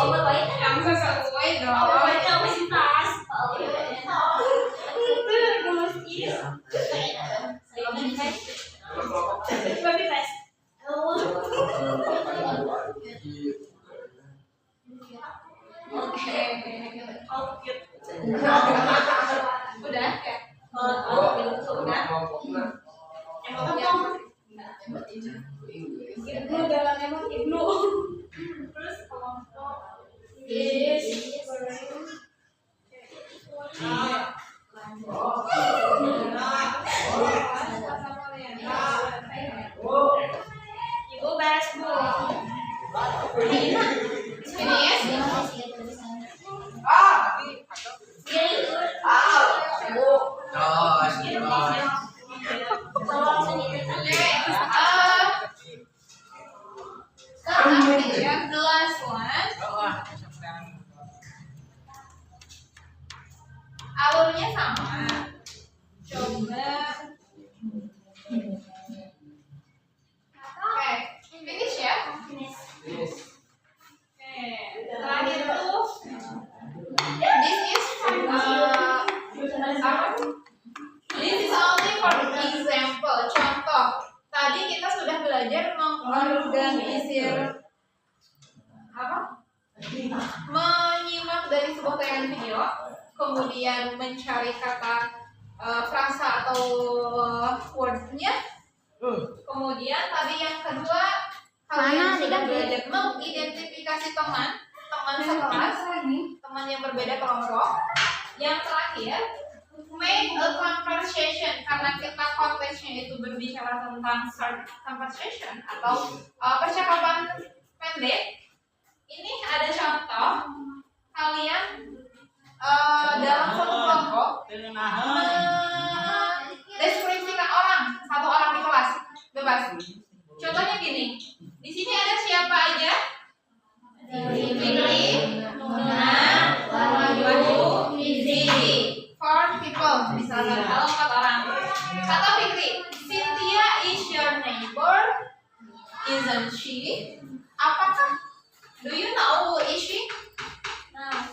Melly. Yang sesuai dong. Udah ya? Ibnu dalam emang Ibnu. Terus Ibu beres Bu. Sekarang yang the last one. Alurnya sama. Coba. Oke, finish ya. Oke, terakhir tuh. This is This is only for example. Contoh. Tadi kita sudah belajar mengorganisir menyimak dari sebuah tayangan video, kemudian mencari kata frasa atau wordnya. Kemudian tadi yang kedua kalian sudah belajar mengidentifikasi teman sekelas, teman yang berbeda kelompok. Yang terakhir make a conversation, karena kita konteksnya itu berbicara tentang short conversation atau percakapan pendek. Ini ada contoh kalian dalam satu kelompok deskripsikan satu orang di kelas bebas. Contohnya gini, di sini ada siapa aja? Fikri, Nuna, Wahyu, Zizi. 4 people, misalkan kalau 4 orang. Kata Fikri, Cynthia is your neighbor, isn't she? Apakah Do you know who is she? Hah?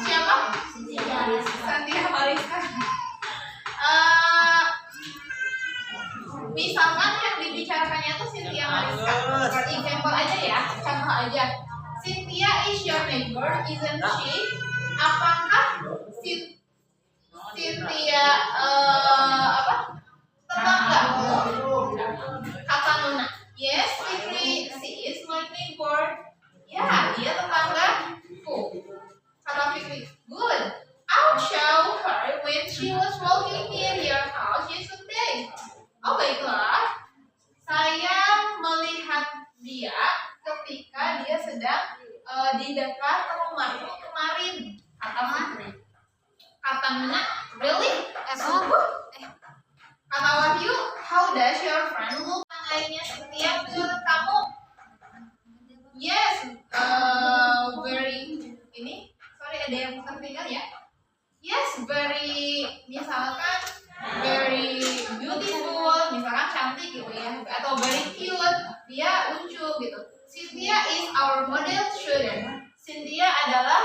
Siapa? Cynthia Mariska. Misalkan yang dibicarakannya tuh Cynthia Mariska. For example aja ya, contoh aja. Cynthia is your neighbor, isn't she? Apakah Cynthia apa? Tetangga? Kata Nuna. Yes, she is my neighbor. Ya, dia tetanggaku. Kata Fikri. Good. I'll show her when she was walking near your house yesterday. Oh baiklah, saya melihat dia ketika dia sedang di dekat rumahku kemarin. Kata Nuna, really? Sungguh? Kata Wahyu, how does your friend look? Lainnya setiap menurut kamu? Yes, very ini. Sorry ada yang tertinggal ya. Yes, very misalkan very beautiful, misalkan cantik gitu ya, atau very cute, dia lucu gitu. Cynthia is our model student. Cynthia adalah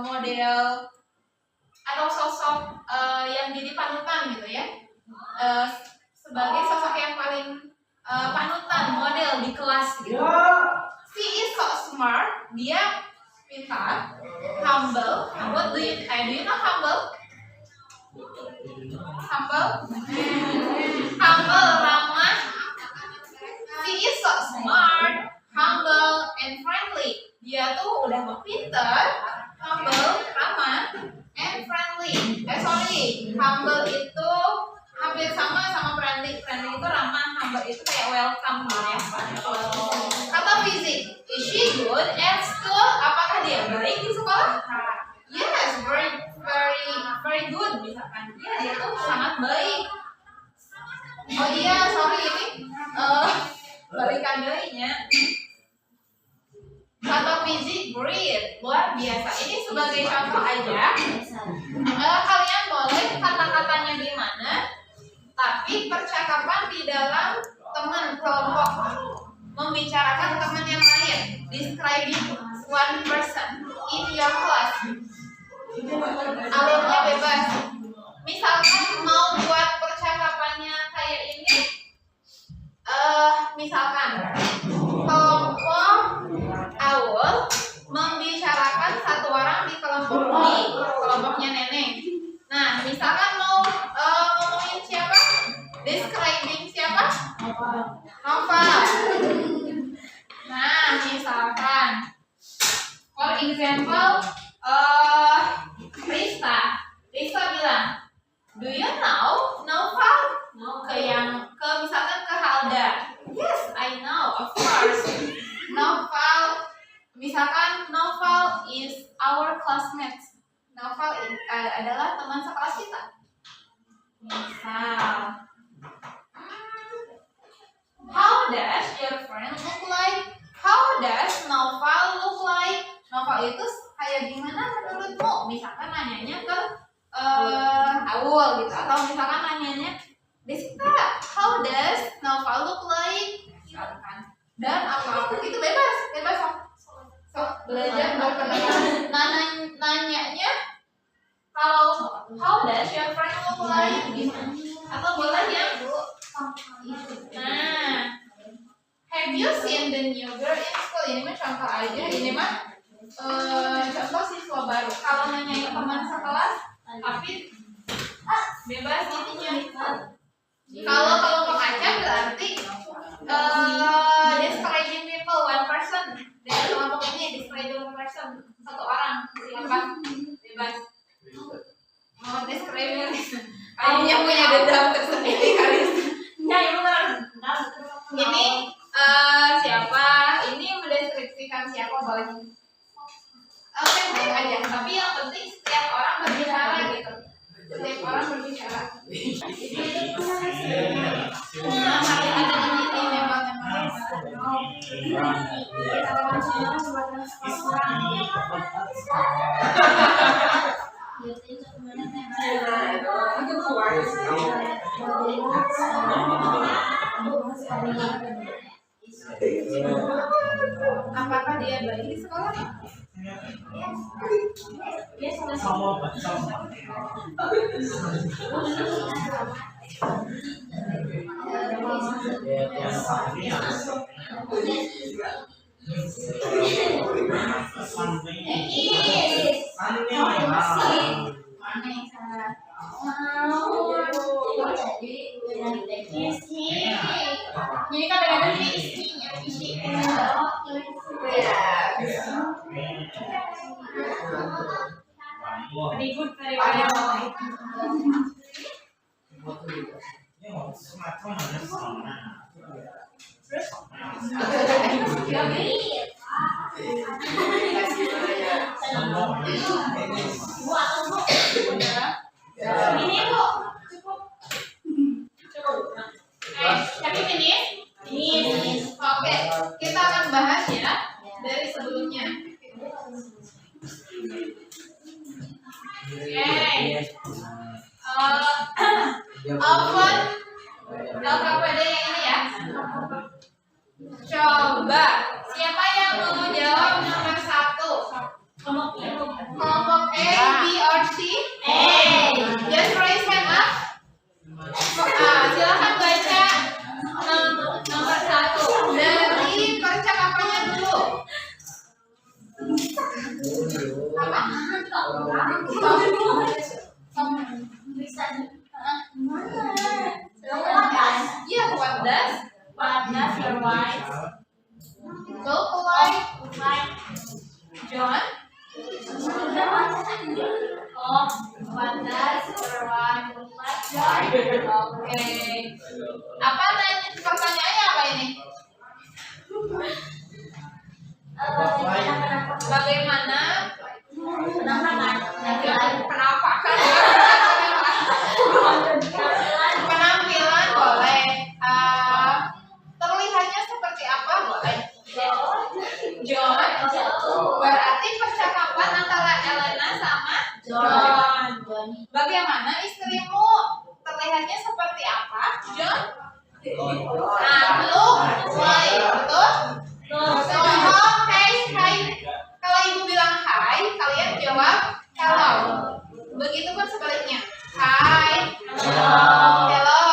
model atau sosok yang jadi panutan gitu ya, sebagai sosok yang paling panutan model di kelas gitu. She is so smart, dia pintar, humble. What do you know humble? Humble, ramah. She is so smart, humble, and friendly. Dia tuh udah pintar, humble, ramah, and friendly. Humble itu hampir sama friendly. Friendly itu ramah, humble itu kayak welcome gitu ya. Kata Fizik, is she good at school? Apakah dia baik di sekolah? Yes, very good misalkan. Dia tuh sangat baik. Oh iya, sorry ini balikan darinya. Kata Fizik, great, luar biasa. Ini sebagai contoh aja. Kalian boleh kata-katanya di mana, tapi percakapan di dalam teman kelompok, membicarakan teman yang lain, describing one person in your class. Alurnya bebas. Misalkan mau buat percakapannya kayak ini, misalkan kelompok Awal membicarakan satu orang di kelompoknya Neneng. Nah, misalkan mau ngomongin siapa? Describing siapa? Novel. Nah, misalkan for example Rista bilang, do you know Novel? Misalkan ke Halda. Yes, I know, of course. Misalkan Novel is our classmate. Novel adalah teman sekelas kita. Misal, how does your friend look like? How does Novel look like? Novel itu kayak gimana menurutmu? Misalkan nanyanya ke Awul gitu, atau misalkan nanyanya Desta, how does Novel look like? Misalkan. Dan apa itu bebas sok belajar berkenalan. Nanyanya kalau how does your friend look like gitu, atau boleh ya have you seen the new girl in school? Ini mah contoh aja, ini mah contoh siswa baru. Kalau nanyain teman sekelas tapi bebas ininya. Kalau kelompok aja berarti describing people, one person. Dari kelompok ini describing one person, satu orang, siapa? Bebas. Mau describing kayaknya punya dendam tersendiri kali. Ini siapa? Ini mendeskripsikan siapa boleh. Pendek aja, tapi yang penting setiap orang berbicara gitu. Setiap orang berbicara. Harus ada ini memang. Thank you. Apakah dia baik di sekolah? Dia salah satu. Sama betul. Jadi kan ada isinya, Very good, very good. Ini Bu, cukup. Tapi finish? Oke, kita akan bahas ya dari sebelumnya. Open LKPD yang ini ya. Coba, siapa yang mau jawab nomor 1? Kelompok A, B, or C? A. Just raise hand up. Silakan baca nomor 1 dari percakapannya dulu. Apa? Iya, what does your wife look like? John? Oh, what does your wife look like, John? Oke. Apa pertanyaannya apa ini? Bagaimana penampilan boleh, terlihatnya seperti apa boleh. John, berarti percakapan antara Elena sama John. Bagaimana istrimu terlihatnya seperti apa, John? Look like, betul? Hai. Kalau ibu bilang hai, kalian jawab hello. Begitupun sebaliknya. Hai. Hello.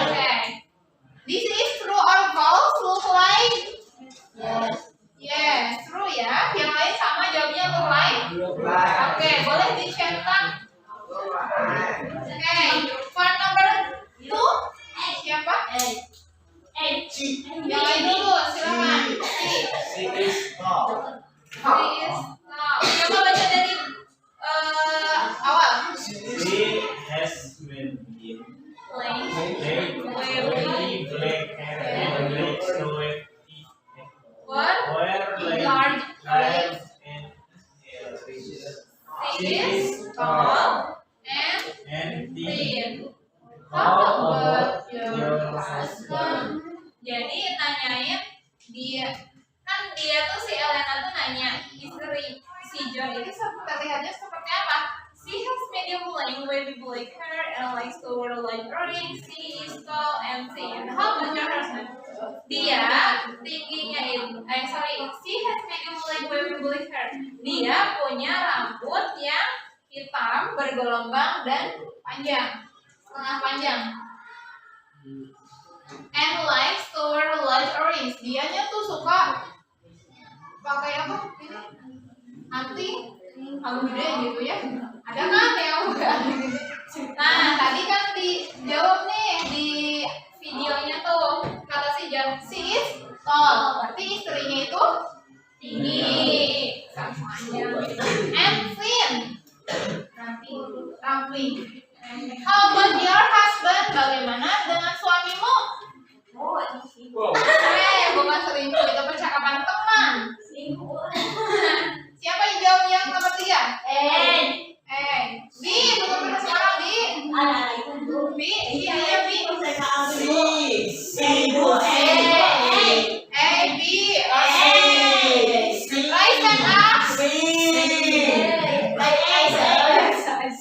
Okay. This is true or false? Look like? Yes, true ya. Yang lain sama jawabnya look like. Oke, boleh dicetak. Oke, for number 2 siapa? Yang lain dulu, silakan. She is tall. Coba baca dari awal. She has been very black hair and black suede teeth. Wear large eyes and She is tall and thin. thin. How about your husband? Jadi nanyain dia, kan dia tuh si Elena tuh nanya istri si John itu terlihatnya seperti apa? She has medium length, wavy black hair, and likes to wear light earrings. She is tall and thin. How about your husband? Dia tingginya itu, she has medium length, wavy black hair. Dia punya rambut yang hitam bergelombang dan panjang, setengah panjang. And likes to wear light earrings. Dianya tuh suka pakai apa? Anting, kalung gede gitu ya. Ada kan yang enggak gitu. Nah, tadi kan dijawab nih di videonya tuh. Kata si John, she is tall. Berarti istrinya itu tinggi. And thin. Ramping. How about your husband? Bagaimana dengan suamimu? Bukan selingkuh, itu percakapan teman. Siapa yang jawab yang nomor 3? B, betul-betul sekarang B. B, iya B. B. Raise hand up.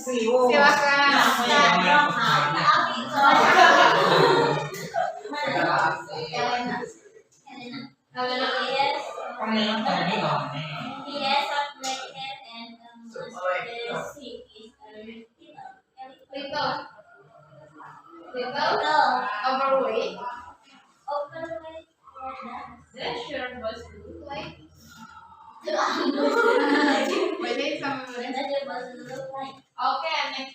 Silakan. Panggilan tadi nggak? He has a black hat and a mustache. He is a Little. little Overweight. overweight. That shirt was look like. Beda sama Oke, next.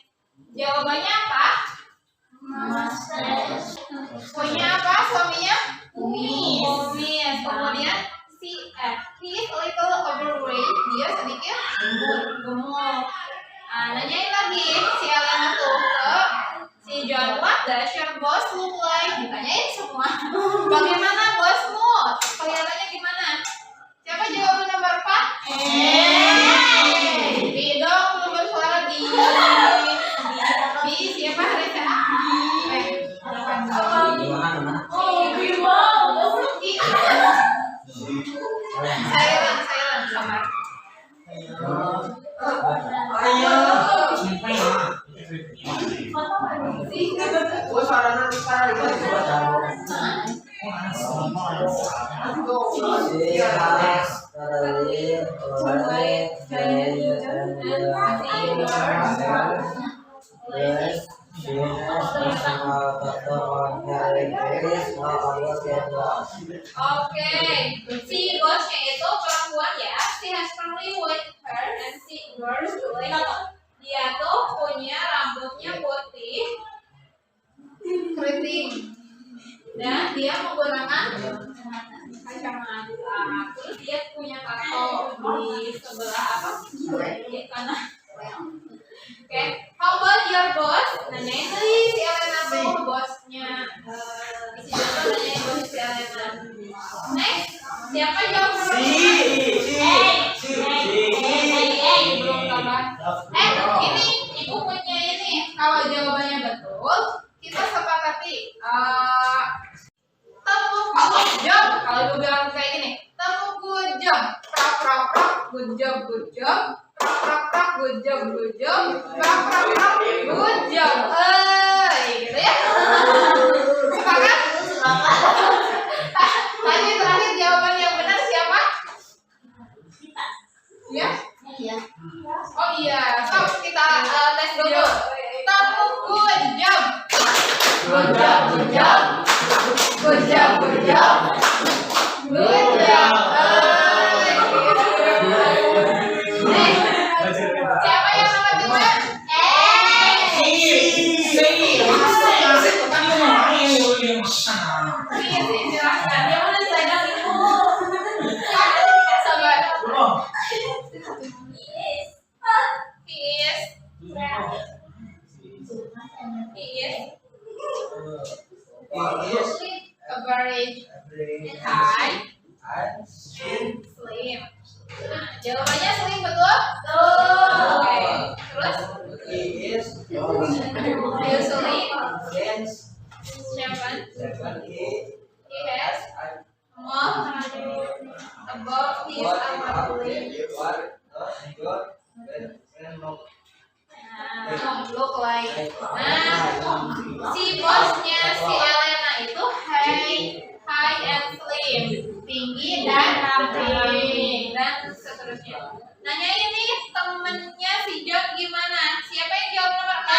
Jawabannya apa? Mustache. Punya apa suaminya? Kumis. Kemudian he is a little overweight. Dia sedikit gemuk. Nanyain lagi si Elena tuh ke si John, what does your boss look like? Ditanyain semua. Bagaimana bosmu? Kelihatannya gimana? Siapa jawaban nomor 4? Di dong, belum bersuara di. Di siapa Reza? Silent, sabar. Oke, si bosnya itu perempuan ya. She has curly white hair and she wears black. Dia tuh punya rambutnya putih keriting dan dia menggunakan kacamata. Terus dia punya tato di sebelah apa? Di kanan. Oke, how about your boss? Nanyain tadi si Elena tuh bosnya. Si Joko nanyain bos si Elena. Next, siapa jawab nomor 5? Belum kabar. Ini ibu punya ini. Kalau jawabannya betul, kita sepakati tepuk good job. Kalau ibu bilang kayak gini, tepuk good job, prak prak prak, good job, good job, prak prak prak, good job, good job, prak prak prak, good job. Gitu ya. Sepakat? Tadi terakhir jawaban yang benar siapa? Ya? Oh iya, stop, kita tes dulu. Tepuk good job. Good job, good job. Good job, good job. Good job. Siapa yang nomor 2? Silahkan. Dia mana saya ibu. Sabar. He is average, high, and slim. Jawabannya slim betul? Oke. Terus? Usually, he has more above his look like. Si bosnya si Elena itu high and slim, tinggi dan ramping dan seterusnya. Nanyain nih temennya si John gimana? Siapa yang jawab nomor 4?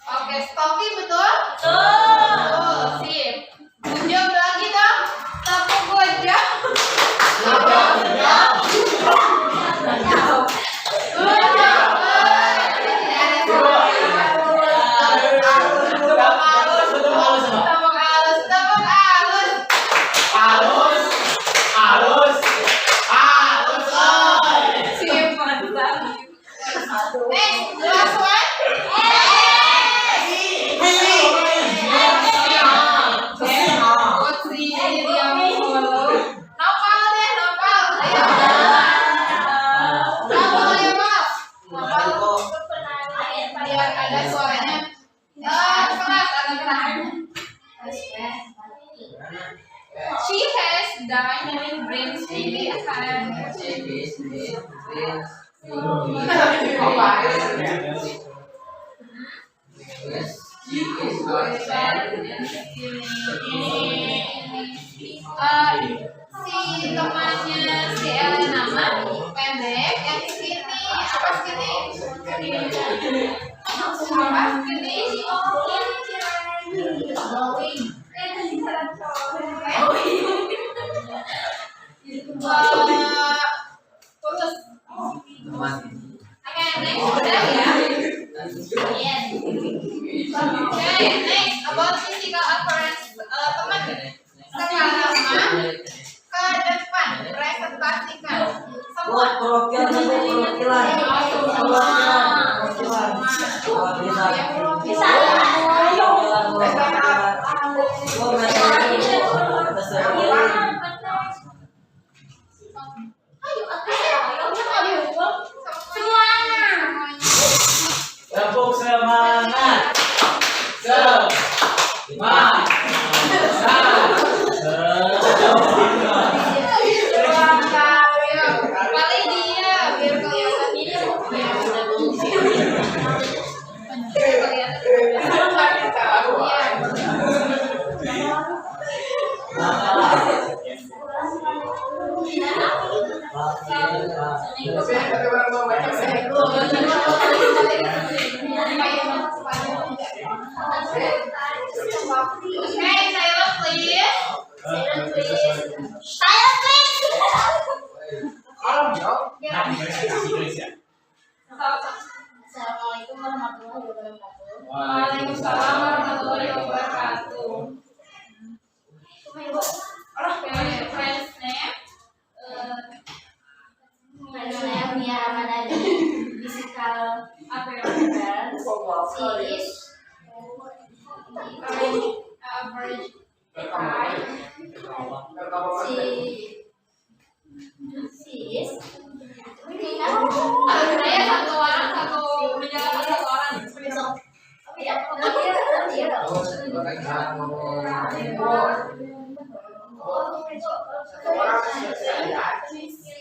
Oke, Stocky betul? Betul. Sip. Good job lagi dong. Tepuk good job. Good job. Sip, mantap. Next, last one. Biar ada suaranya. Keras, agak. She has diamond rings maybe akan. Si temannya si Elena pendek yang di sini apa sini? Apa sini? Terus oke, next udah ya. Oke, next about physical appearance teman. Sekarang ke depan presentasikan semua. Tepuk semangat. Paling dia biar kelihatan dia. Okay, silent please. Silent please. Assalamualaikum warahmatullahi wabarakatuh. Waalaikumsalam warahmatullahi wabarakatuh. Friends name. Nia Ramadhani. Physical appearance. She is average height. She is. Saya satu orang satu menjalankan satu orang.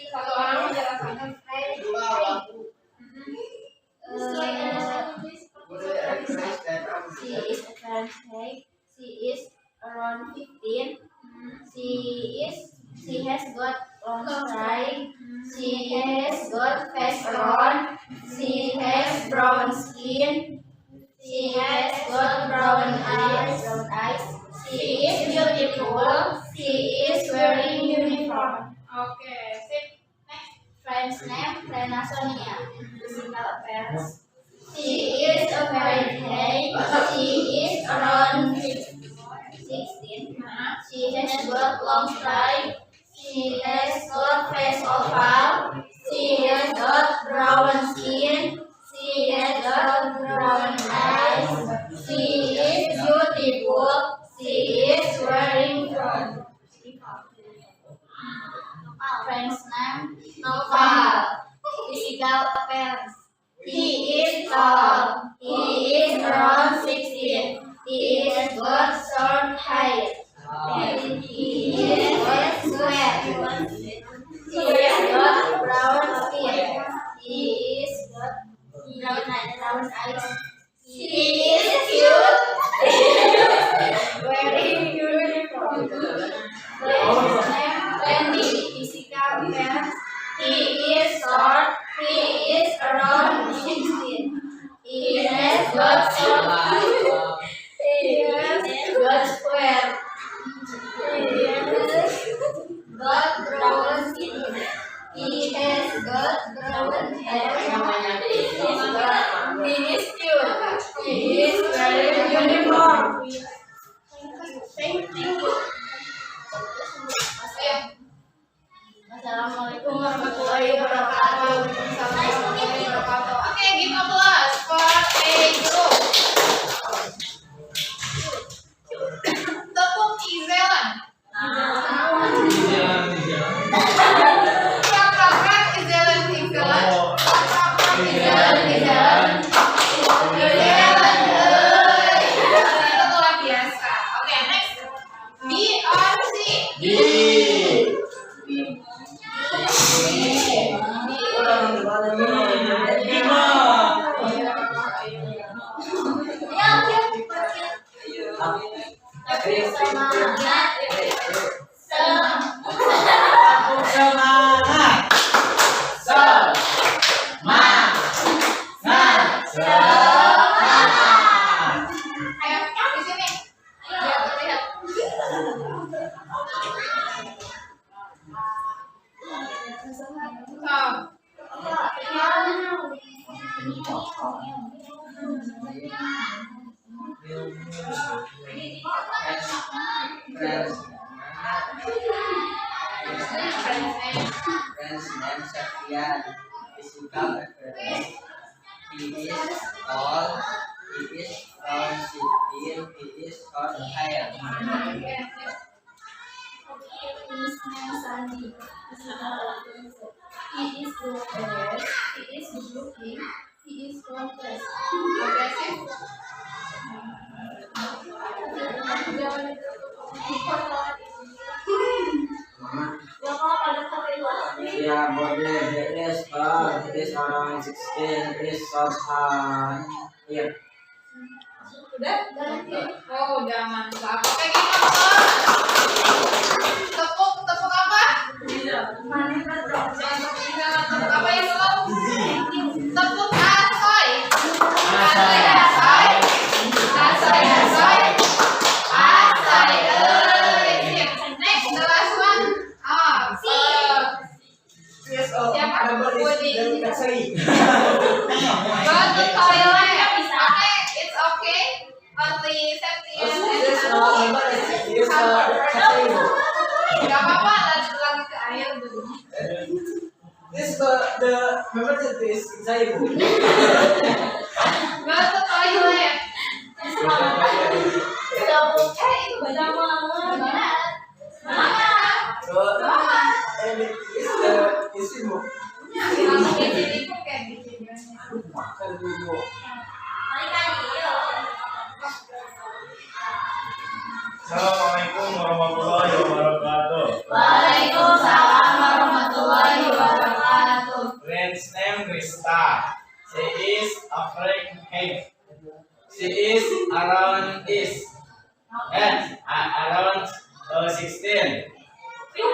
Satu orang menjelaskan. She is a French height. She is around 15. She has got long stride. She has got face on. She has brown skin. She has got brown eyes. She is beautiful. She is wearing uniform. Okay, sip. Next. Friend's name, Rena Sonia. Physical appearance. She is a very height. She is around 16. She has got long stride. She has got face oval. She has got brown skin. She has got brown eyes. She is beautiful. She is wearing gown. Friend's name, Noval. Physical appearance. He is tall. He is around 16. He has got short hair. He is square. He has got brown skin. He is got brown eyes. He is cute. Wearing uniform. Randy. Physical appearance. He is short. He is around 16. He has got short hair. He has got square. He has got brown skin. He has got brown hair. He is cute. He is wearing uniform. Thank you. Assalamualaikum warahmatullahi wabarakatuh. Oke, give applause. Ayo, di sini. Biar terlihat. Stop. Friend's name Septian. Physical appearance. He is tall. He is brown skin. He is short hair. His name Sandy. He is blue hair. He is good looking. He is focused. Agresif. Yeah, body is tall. He is around 16. He is short hair. Udah? Oh, udah mantap. Oke, kita tepuk apa? Tepuk apa yang belum? Tepuk asoy. Asoy. Next, the last one. Siapa? Woody. Go to toilet. Okay, it's okay. Only Septian. Gak apa-apa, lagi ke air dulu. This the member that is inside. Go to toilet. Itu banyak banget. And it is isimu. Kalau di sini pun kayak gitu. Makan dulu. Assalamualaikum warahmatullahi wabarakatuh. Waalaikumsalam warahmatullahi wabarakatuh. Friend's name Krista. She is a freak head. She is around 16. She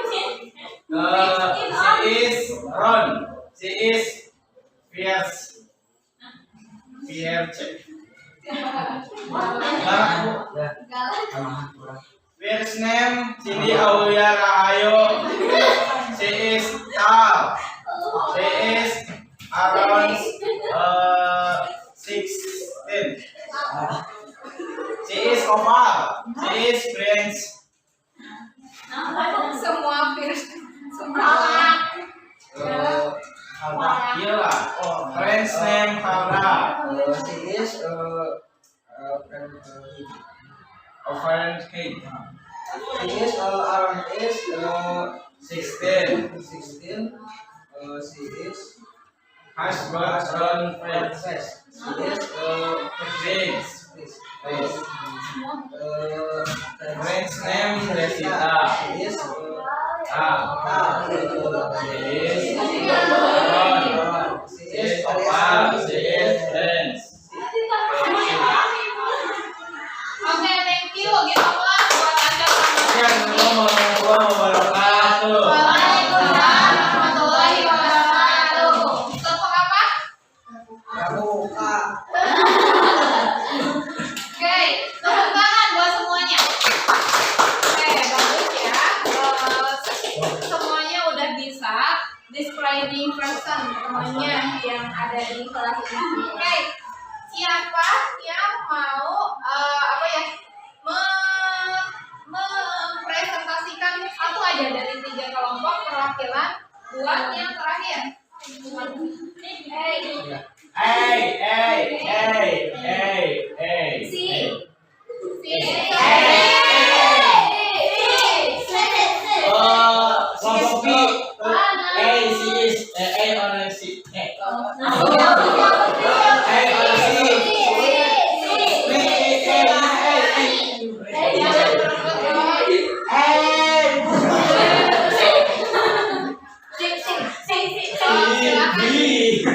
is round. She is fierce. First name Cindy Aulia Rahayu. She is tall. She is around 16. She is oval. She is French. Semua virus. Semua. Iya lah. Oh, French name Farah. She is Oval cake. She is around 16. 16. She is Has got brown French. face. She is French. French French name Rosita. She is She is brown. She is oval. She is French. Oke, thank you. Give applause buat Anda. Assalamualaikum warahmatullahi wabarakatuh. Waalaikumsalam warahmatullahi wabarakatuh. Tepuk apa? Kamu kak. Oke, tepuk tangan buat semuanya. Oke, bagus ya. Semuanya udah bisa describing person semuanya yang ada di kelas ini. Oke, siapa yang mau mempresentasikan satu aja dari 3 kelompok perwakilan buat yang terakhir?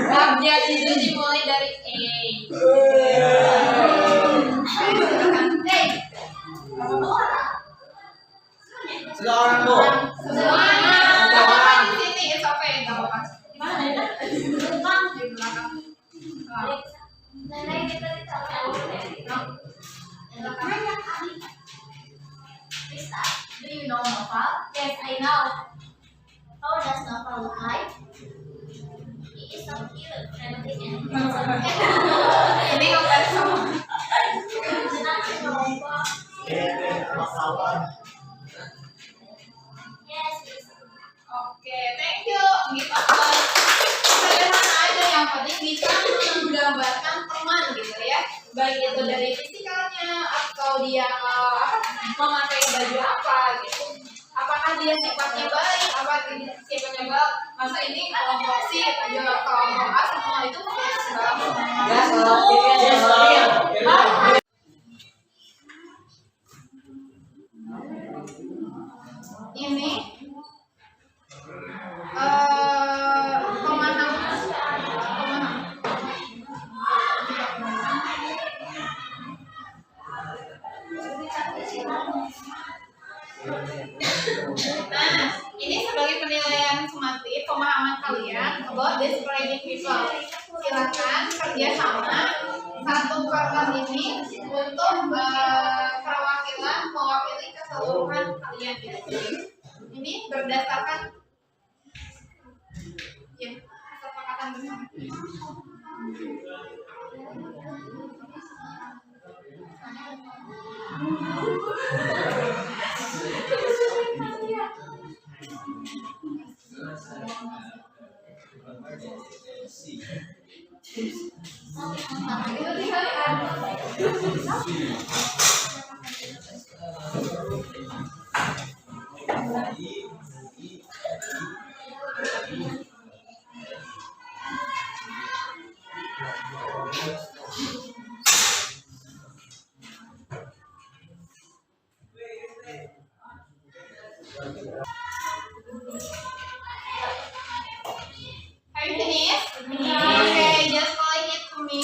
Abjad itu dimulai dari E. Nenek kita ditaruh deh. Krista, do you know Noval? Yes, I know. How does Noval look like? He is so cute, friendly, and handsome. Ini ngomong sama. Senang sih Noval. Yes, Krista. Oke, thank you. Gitu. Sederhana aja, yang penting bisa menggambarkan teman gitu ya. Baik itu dari fisikalnya atau dia memakai baju apa gitu. Apakah dia sifatnya baik, apa sifatnya baik? Masa ini kelompok C atau kelompok A semua itu segala ini pemahaman. Nah, ini sebagai penilaian sumatif pemahaman kalian about describing people. Silakan kerjasama satu kertas ini untuk perwakilan mewakili keseluruhan kalian. Ini berdasarkan ya kesepakatan bersama. Have you finished? Okay, just calling it to me.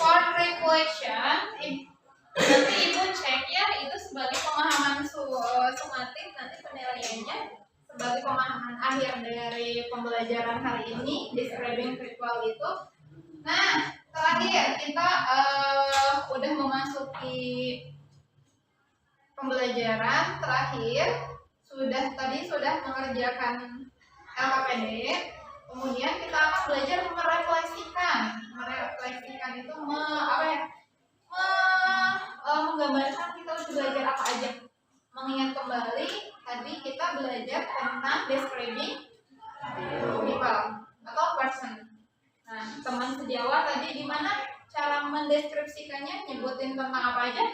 For reflection, nanti ibu cek ya itu sebagai pemahaman sumatif, nanti penilaiannya sebagai pemahaman akhir dari pembelajaran hari ini describing ritual itu. Nah, terakhir kita udah memasuki pembelajaran terakhir, sudah mengerjakan LKPD. Kemudian kita akan belajar merefleksikan itu menggambarkan kita udah belajar apa aja. Mengingat kembali tadi kita belajar tentang describing people atau person. Nah, teman sejawat tadi gimana cara mendeskripsikannya, nyebutin tentang apa aja?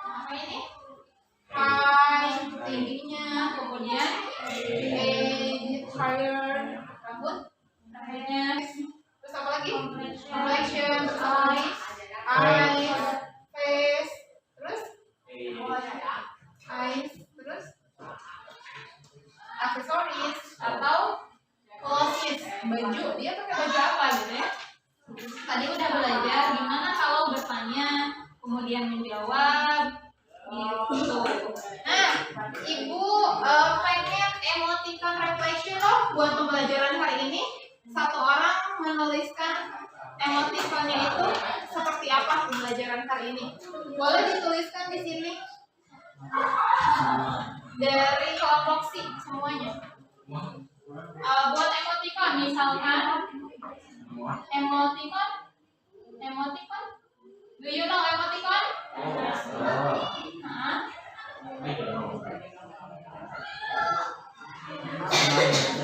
Apa ini? Height, tingginya, kemudian hair, rambutnya, terus apa lagi? Complexion, eyes, face, terus eyes, terus aksesoris atau clothes, baju. Dia pakai baju apa gitu ya? Tadi udah belajar gimana kalau bertanya, kemudian menjawab, gitu. Nah, ibu pengen emoticon reflection loh buat pembelajaran hari ini. Satu orang menuliskan emoticonnya itu seperti apa pembelajaran hari ini. Boleh dituliskan di sini dari kelompok C semuanya. Buat emoticon misalkan emoticon, do you know emoticon?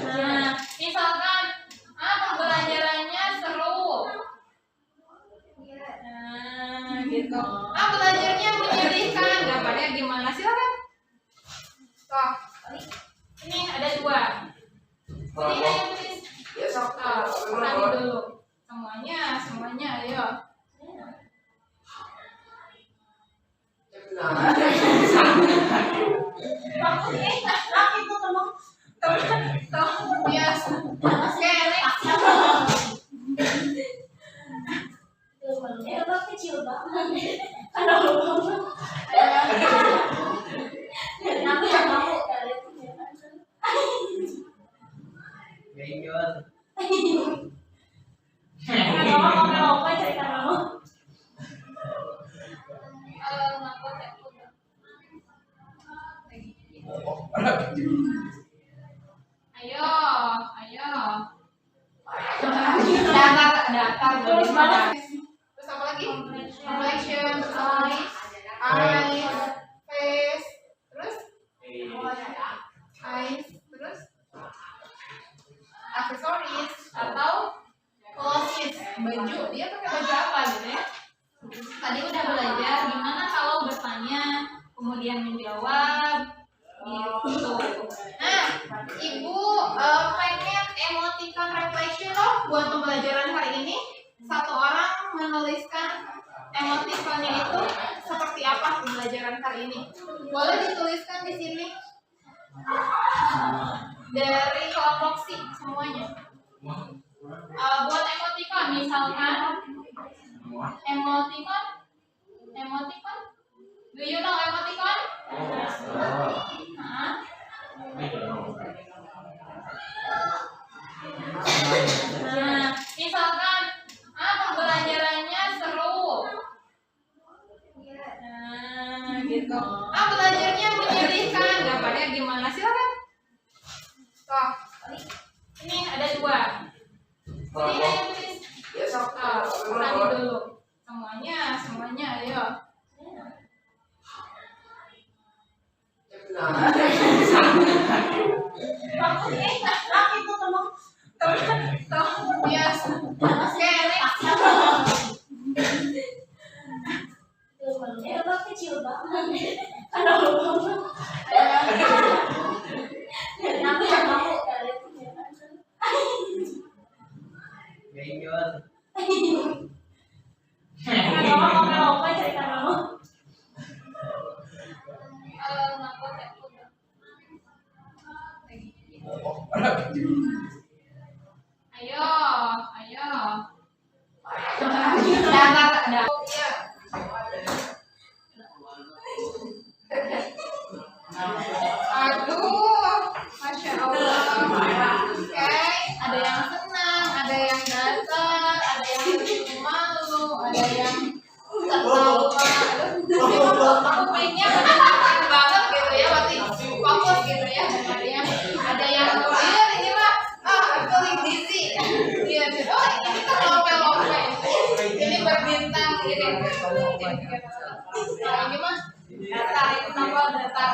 Nah, misalkan pembelajarannya seru. Nah, gitu. Belajarnya menjadi Yes. Okay, next. Kecil banget. Ayo. Datar terus apa lagi? Complexion, eyes, face, terus eyes, terus aksesoris atau clothes, baju. Dia pakai baju apa gitu ya? Tadi udah belajar gimana kalau bertanya kemudian menjawab gitu. Nah, Ibu pengen emoticon reflection loh buat pembelajaran hari ini. Satu orang menuliskan emoticonnya itu seperti apa pembelajaran hari ini. Boleh dituliskan di sini dari kelompok C semuanya. Buat emoticon misalkan emoticon. Do you know emoticon? Nah, misalkan pembelajarannya seru. Nah, gitu. Belajarnya menyedihkan. Gambarnya gimana? Silakan. Toh, ini ada 2. Ini aja tulis. Tadi dulu. Semuanya, ayo. Yes. Okay, next. Kecil banget. Ayo. Aduh, Masya Allah. Oke, ada yang senang, ada yang datar, ada yang malu, ada yang ketawa. Aku mainnya menyenangkan banget gitu ya, berarti fokus gitu ya. Ada yang ini mah, I'm feeling dizzy. Iya, oh ini kita lope-lope. Ini berbintang gitu. Nah, ini mah datar, kenapa datar?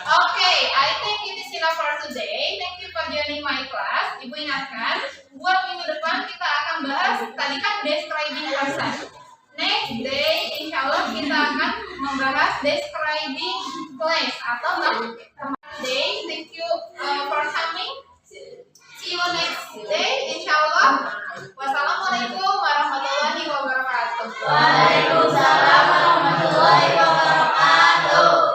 Okay, I think it is enough for today. Thank you for joining my class. Ibu ingatkan, buat minggu depan kita akan bahas, tadi kan describing person. Next day, insya Allah kita akan membahas describing place atau day. Thank you for coming. See you next day, insya Allah. Wassalamualaikum warahmatullahi wabarakatuh. Waalaikumsalam.